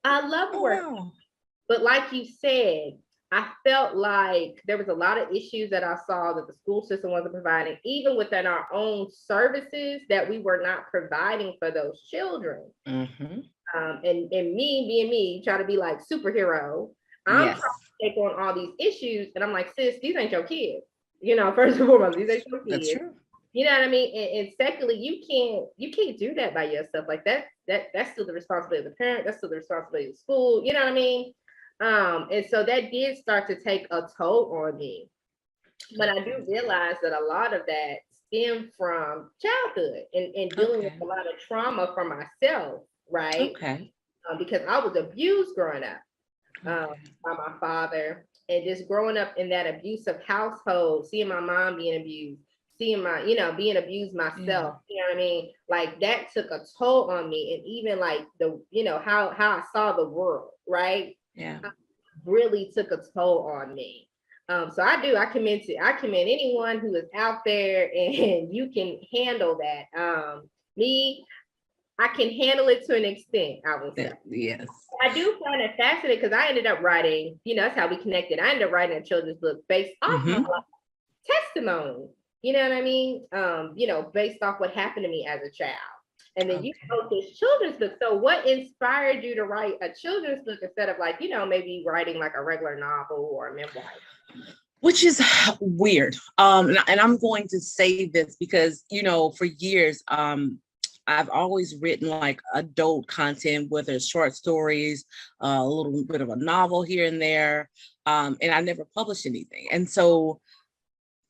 I loved working. But like you said, I felt like there was a lot of issues that I saw that the school system wasn't providing, even within our own services, that we were not providing for those children. And me being me, try to be like superhero. I'm trying to take on all these issues, and I'm like, sis, these ain't your kids. First and foremost, these ain't your kids. That's true. You know what I mean? And secondly, you can't do that by yourself. Like that's still the responsibility of the parent. That's still the responsibility of the school. You know what I mean? And so that did start to take a toll on me. But I do realize that a lot of that stemmed from childhood and dealing with a lot of trauma for myself, right? Because I was abused growing up. By my father, and just growing up in that abusive household, seeing my mom being abused, seeing my, being abused myself, you know what I mean? Like that took a toll on me. And even like the, how I saw the world, right? Really took a toll on me. So I commend anyone who is out there and you can handle that. I can handle it to an extent, I would say. Yes. I do find it fascinating because I ended up writing, that's how we connected. I ended up writing a children's book based off my testimony. You know what I mean? Based off what happened to me as a child. And then you wrote this children's book. So what inspired you to write a children's book instead of like, maybe writing like a regular novel or a memoir? which is weird. And I'm going to say this because, you know, for years, I've always written like adult content, whether it's short stories, a little bit of a novel here and there. And I never published anything. And so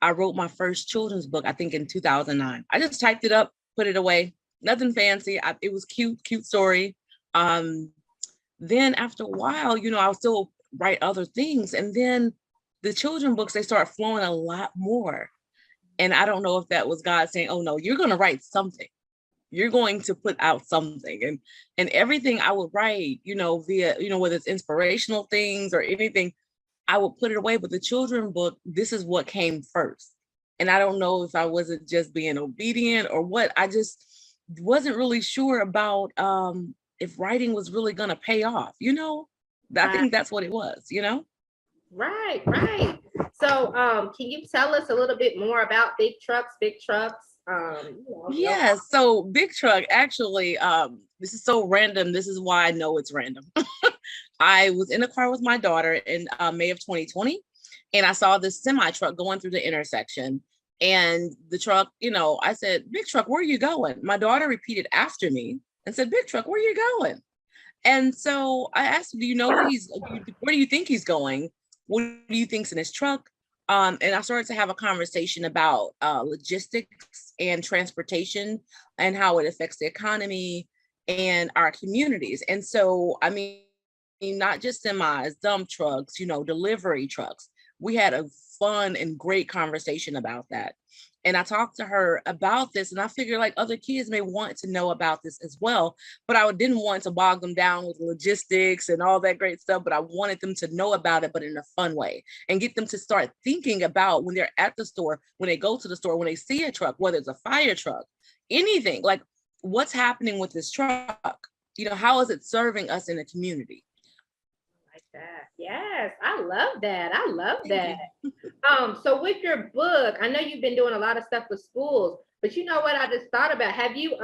I wrote my first children's book, I think in 2009. I just typed it up, put it away, nothing fancy. It was cute story. Then after a while, you know, I'll still write other things. And then the children books, they start flowing a lot more. And I don't know if that was God saying, oh no, you're going to write something. You're going to put out something. And everything I would write, you know, via, you know, whether it's inspirational things or anything, I would put it away. But the children book, this is what came first. And I don't know if I wasn't just being obedient or what. I just wasn't really sure about if writing was really going to pay off, you know? I think that's what it was, you know? Right. So can you tell us a little bit more about Big Trucks? Yeah, so Big Truck, actually, this is so random. This is why I know it's random. I was in a car with my daughter in May of 2020, and I saw this semi truck going through the intersection. And the truck, you know, I said, Big Truck, where are you going? My daughter repeated after me and said, Big Truck, where are you going? And so I asked him, do you know where do you think he's going? What do you think's in his truck? And I started to have a conversation about logistics and transportation and how it affects the economy and our communities. And so, I mean, not just semis, dump trucks, you know, delivery trucks. We had a fun and great conversation about that. And I talked to her about this, and I figured like other kids may want to know about this as well, but I didn't want to bog them down with logistics and all that great stuff, but I wanted them to know about it, but in a fun way, and get them to start thinking about when they're at the store, when they go to the store, when they see a truck, whether it's a fire truck, anything, like what's happening with this truck? You know, how is it serving us in the community? That. Yes, I love that. So with your book, I know you've been doing a lot of stuff with schools, but you know what I just thought about? Have you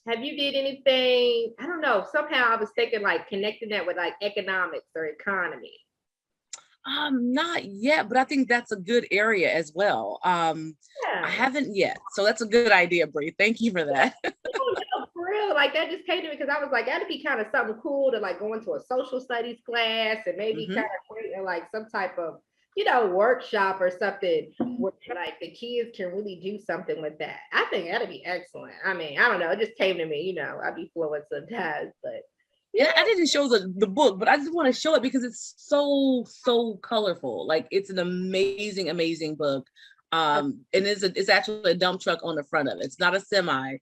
did anything? I don't know. Somehow I was thinking like connecting that with like economics or economy. Not yet, but I think that's a good area as well. I haven't yet, so that's a good idea, Bree. Thank you for that. For real, like that just came to me because I was like, that'd be kind of something cool to like go into a social studies class and maybe kind of create like some type of, you know, workshop or something where like the kids can really do something with that. I think that'd be excellent. I mean, I don't know, it just came to me, you know, I'd be fluent sometimes, but yeah, I didn't show the book, but I just want to show it because it's so colorful. Like it's an amazing book. And it's actually a dump truck on the front of it. It's not a semi,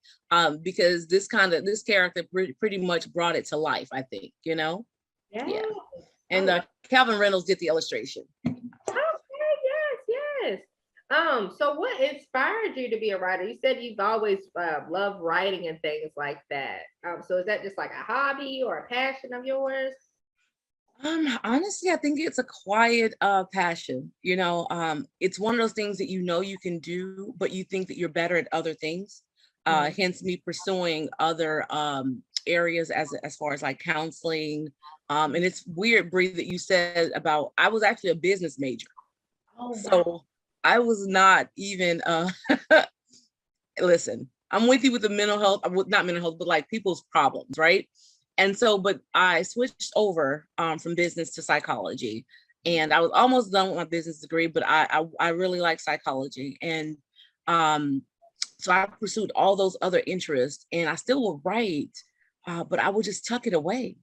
because this character pretty much brought it to life, I think, you know? Yeah. And Calvin Reynolds did the illustration. Yes. So what inspired you to be a writer? You said you've always loved writing and things like that. So is that just like a hobby or a passion of yours? Honestly, I think it's a quiet passion. You know, it's one of those things that you know you can do, but you think that you're better at other things. Hence me pursuing other areas as far as like counseling. And it's weird, Bree, that you said about I was actually a business major. Oh, wow. So I was not even listen, I'm with you with the mental health, not mental health, but like people's problems, right? And so, but I switched over from business to psychology, and I was almost done with my business degree, but I really like psychology. And so I pursued all those other interests, and I still would write, but I would just tuck it away.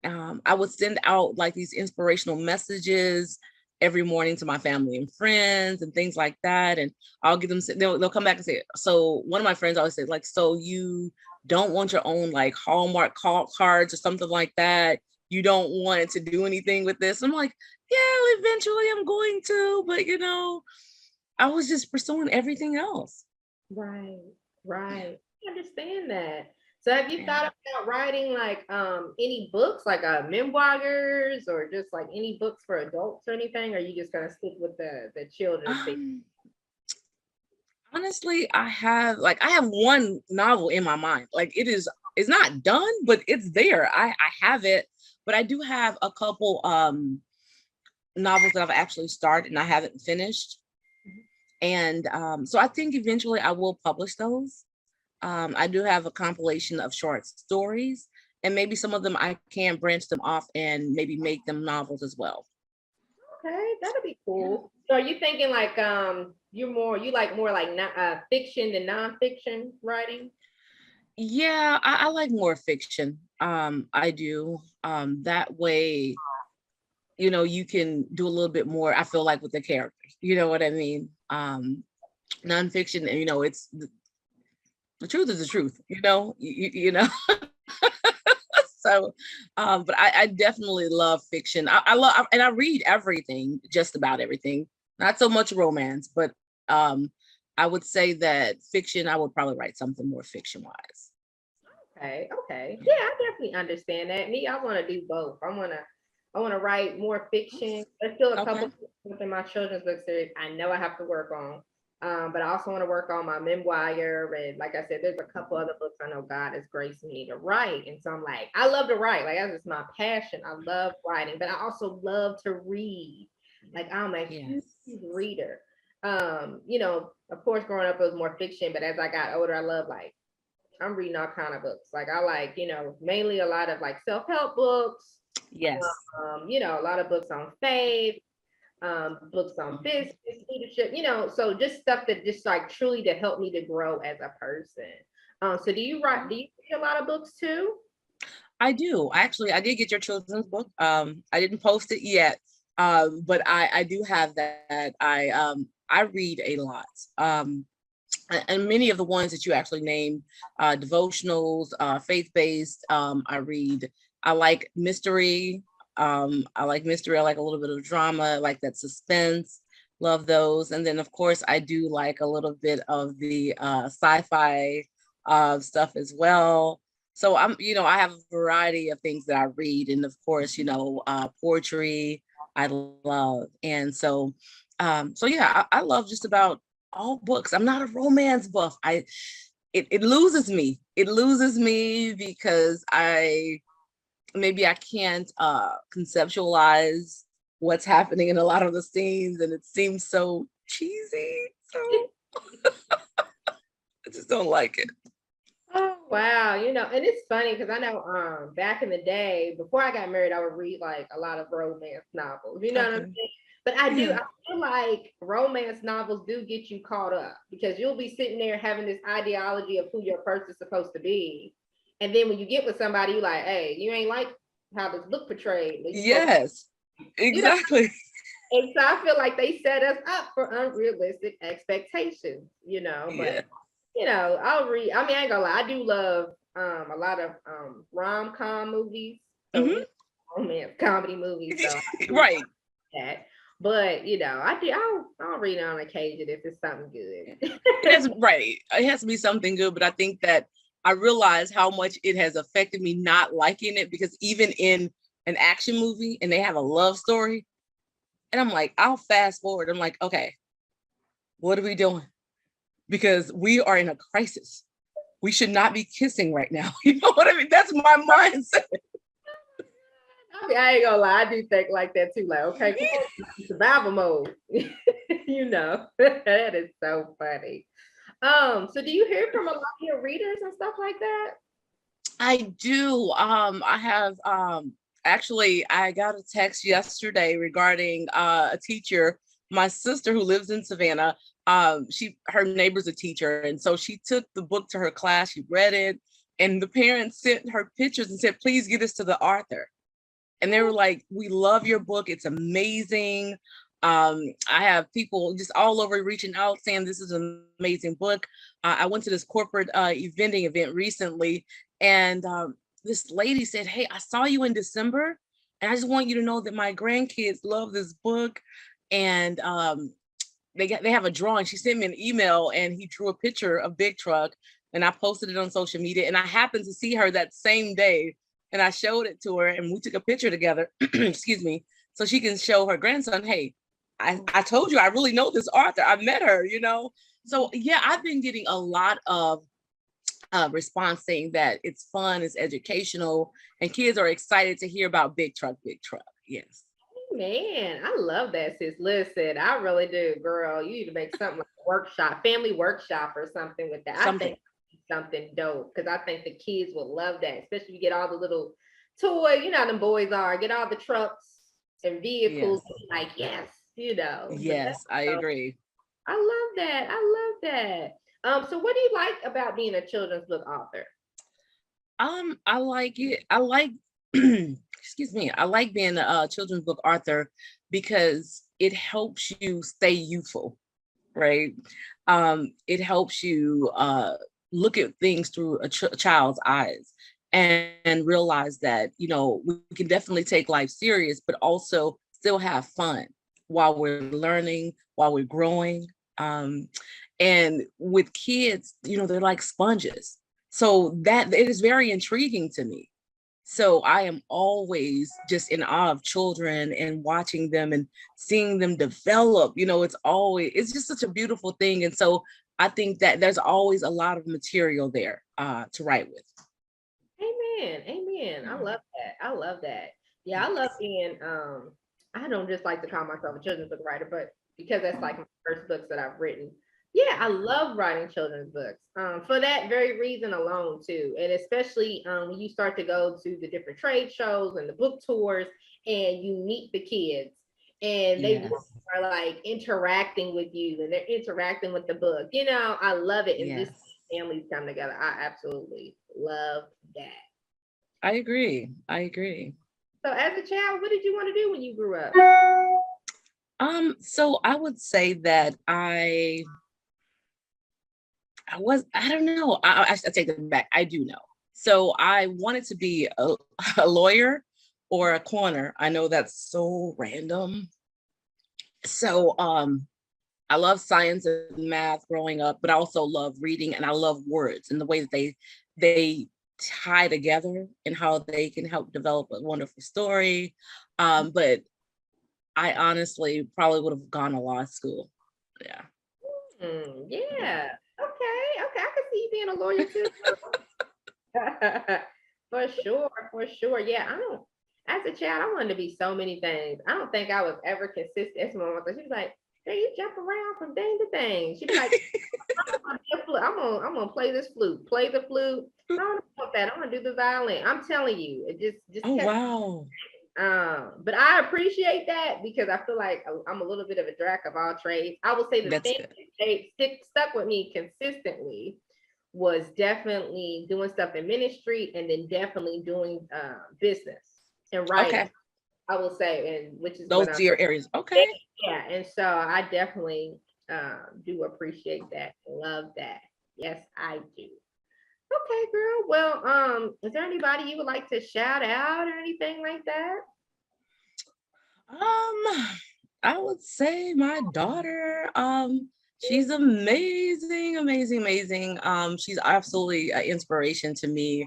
I would send out like these inspirational messages every morning to my family and friends and things like that. And I'll get them, they'll come back and say, so one of my friends always said like, so you don't want your own like Hallmark cards or something like that? You don't want to do anything with this? I'm like, yeah, eventually I'm going to, but you know, I was just pursuing everything else. Right. I understand that. So have you thought about writing like any books, like memoirs, or just like any books for adults or anything? Or are you just gonna stick with the children's thing? Honestly, I have one novel in my mind. Like it's not done, but it's there. I have it, but I do have a couple novels that I've actually started and I haven't finished. And so I think eventually I will publish those. I do have a compilation of short stories, and maybe some of them I can branch them off and maybe make them novels as well. Okay, that'd be cool. So are you thinking like you like more like fiction than nonfiction writing? Yeah, I like more fiction. I do. That way, you know, you can do a little bit more, I feel like, with the characters. You know what I mean? Nonfiction, and you know, it's the truth is the truth, you know, you know. So, but I definitely love fiction. I love, and I read everything, just about everything. Not so much romance, but I would say that fiction, I would probably write something more fiction wise. Okay, okay. Yeah, I definitely understand that. Me, I want to do both. I want to write more fiction. There's still a couple within my children's book series I know I have to work on. But I also want to work on my memoir. And like I said, there's a couple other books I know God has graced me to write. And so I'm like, I love to write. Like, that's just my passion. I love writing, but I also love to read. Like, I'm a huge reader. You know, of course, growing up, it was more fiction. But as I got older, I love, like, I'm reading all kind of books. Like, I like, you know, mainly a lot of like self-help books. Yes. You know, a lot of books on faith. Books on business, leadership, you know, so just stuff that just like truly to help me to grow as a person. So do you read a lot of books too? I do. Actually, I did get your children's book. I didn't post it yet, but I do have that. I read a lot. And many of the ones that you actually named, devotionals, faith-based, I read. I like mystery. I like mystery. I like a little bit of drama. I like that suspense. Love those. And then, of course, I do like a little bit of the sci-fi stuff as well. So you know, I have a variety of things that I read, and of course, you know, poetry I love. And so, so yeah, I love just about all books. I'm not a romance buff. It loses me. It loses me because maybe I can't conceptualize what's happening in a lot of the scenes, and it seems so cheesy. So I just don't like it. Oh wow, you know, and it's funny because I know back in the day, before I got married, I would read like a lot of romance novels. You know what I'm saying? But I feel like romance novels do get you caught up because you'll be sitting there having this ideology of who your person's supposed to be. And then when you get with somebody, you're like, hey, you ain't like how this book portrayed. Yes, exactly. You know? And so I feel like they set us up for unrealistic expectations, you know. But you know, I'll read. I mean, I ain't gonna lie, I do love a lot of rom-com movies, so romance comedy movies. So right. That. But you know, I'll read it on occasion if it's something good. That's right. It has to be something good, but I think that I realize how much it has affected me not liking it, because even in an action movie and they have a love story, and I'm like, I'll fast forward. I'm like, okay, what are we doing? Because we are in a crisis. We should not be kissing right now. You know what I mean? That's my mindset. I mean, I ain't gonna lie, I do think like that too. Like, okay, survival mode. You know, that is so funny. So do you hear from a lot of your readers and stuff like that? I do. I have actually, I got a text yesterday regarding a teacher, my sister who lives in Savannah. Her neighbor's a teacher, and so she took the book to her class, she read it, and the parents sent her pictures and said, please get us to the author. And they were like, we love your book, it's amazing. I have people just all over reaching out saying this is an amazing book. I went to this corporate vending event recently, and this lady said, hey, I saw you in December, and I just want you to know that my grandkids love this book. And they have a drawing. She sent me an email, and he drew a picture of Big Truck, and I posted it on social media. And I happened to see her that same day, and I showed it to her, and we took a picture together, excuse me, so she can show her grandson, hey, I told you I really know this author. I met her, you know? So yeah, I've been getting a lot of response saying that it's fun, it's educational, and kids are excited to hear about Big Truck, Big Truck. Yes. Man, I love that, sis. Listen, I really do, girl. You need to make something like a workshop, family workshop or something with that. I think something dope because I think the kids would love that, especially if you get all the little toys, you know how them boys are, get all the trucks and vehicles. Like, yes, you know. Yes, I agree. I love that. I love that. So what do you like about being a children's book author? I like it. I like, excuse me, I like being a children's book author because it helps you stay youthful, right? It helps you look at things through a child's eyes and realize that, you know, we can definitely take life serious, but also still have fun while we're learning, while we're growing. And with kids, you know, they're like sponges. So that it is very intriguing to me. So I am always just in awe of children and watching them and seeing them develop. You know, it's just such a beautiful thing. And so I think that there's always a lot of material there to write with. Amen. Amen. I love that. I love that. Yeah, I love being I don't just like to call myself a children's book writer, but because that's like my first books that I've written. Yeah, I love writing children's books for that very reason alone too. And especially when you start to go to the different trade shows and the book tours and you meet the kids and they are like interacting with you and they're interacting with the book. You know, I love it. And this families come together. I absolutely love that. I agree. I agree. So as a child, what did you want to do when you grew up? So I would say that I don't know. I take it back. I do know. So I wanted to be a lawyer or a coroner. I know that's so random. So I love science and math growing up, but I also love reading and I love words and the way that they tie together and how they can help develop a wonderful story. But I honestly probably would have gone to law school. Yeah. Yeah. Okay. I can see you being a lawyer too. For sure. Yeah, as a child, I wanted to be so many things. I don't think I was ever consistent. As my mom said, she was like, hey, you jump around from thing to thing. She'd be like, I'm gonna play this flute, play the flute. I don't know about that. I'm gonna do the violin. I'm telling you, it just oh wow. But I appreciate that because I feel like I'm a little bit of a jack of all trades. I would say the thing that stuck with me consistently was definitely doing stuff in ministry and then definitely doing business and writing. Okay. I will say, and which is those are your areas. Okay. Yeah, and so I definitely do appreciate that. Love that. Yes, I do. Okay, girl. Well, is there anybody you would like to shout out or anything like that? I would say my daughter. She's amazing. She's absolutely an inspiration to me.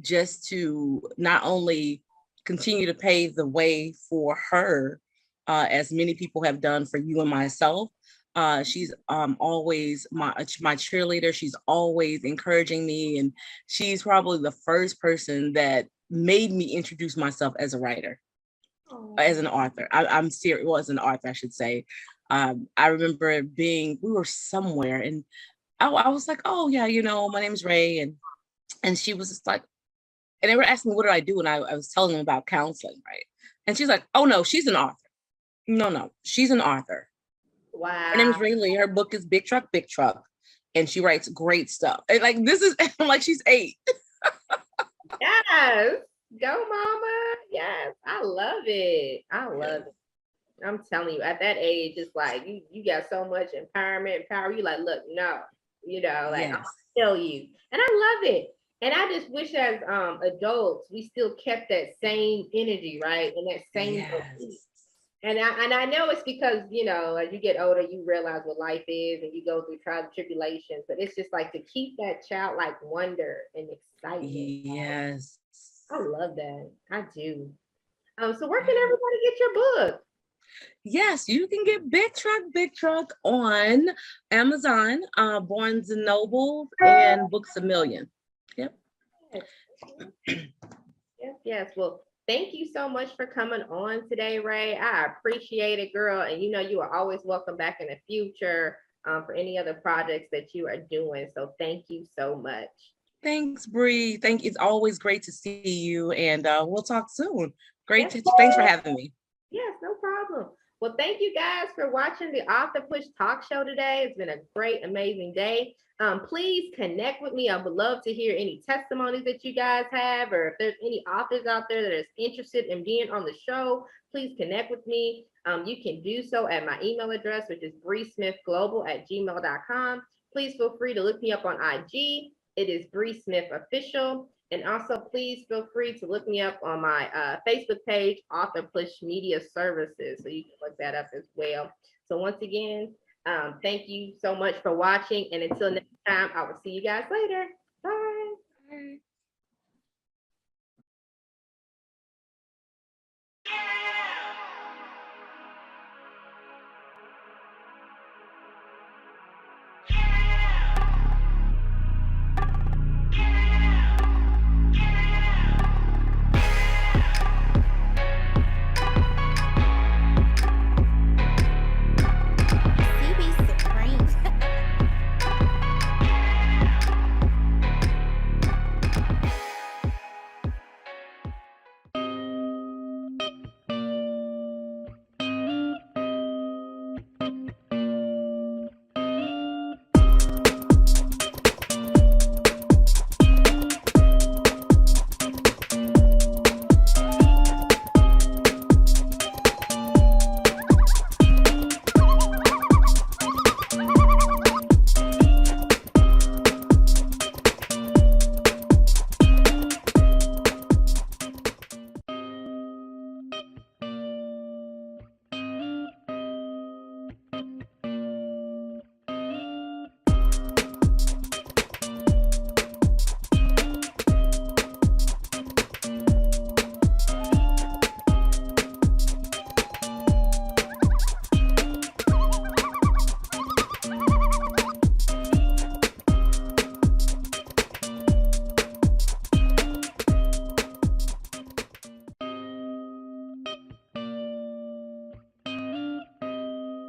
Just to not only continue to pave the way for her, as many people have done for you and myself. She's always my cheerleader. She's always encouraging me, and she's probably the first person that made me introduce myself as a writer, as an author. I'm serious. Well, as an author, I should say. I remember we were somewhere, and I was like, "Oh yeah, you know, my name is Ray," and she was just like, and they were asking me what do I do, and I was telling them about counseling, right? And she's like, "Oh no, she's an author. No, she's an author." Wow. Her name is Ray Lee. Her book is Big Truck, and she writes great stuff. And like I'm like she's 8. Yes, go mama. Yes, I love it. I'm telling you, at that age, it's like you got so much empowerment and power. You like, look, no, you know, like I'll tell you, and I love it. And I just wish as adults we still kept that same energy, right, and that same. And I know it's because, you know, as you get older, you realize what life is and you go through trials and tribulations, but it's just like to keep that childlike wonder and excitement. Yes. I love that. I do. So where can everybody get your book? Yes, you can get Big Truck on Amazon, Barnes and Noble, and Books A Million. Yep. Yes. Well, thank you so much for coming on today, Ray. I appreciate it, girl. And you are always welcome back in the future for any other projects that you are doing. So thank you so much. Thanks, Bree. It's always great to see you, and we'll talk soon. Thanks for having me. Yes, no problem. Well, thank you guys for watching the Author Push Talk Show today. It's been a great, amazing day. Please connect with me. I would love to hear any testimonies that you guys have, or if there's any authors out there that is interested in being on the show, please connect with me. You can do so at my email address, which is breesmithglobal@gmail.com. Please feel free to look me up on IG. It is Bree Smith Official. And also, please feel free to look me up on my Facebook page, Author Push Media Services. So you can look that up as well. So once again, thank you so much for watching. And until next time, I will see you guys later. Bye. Bye.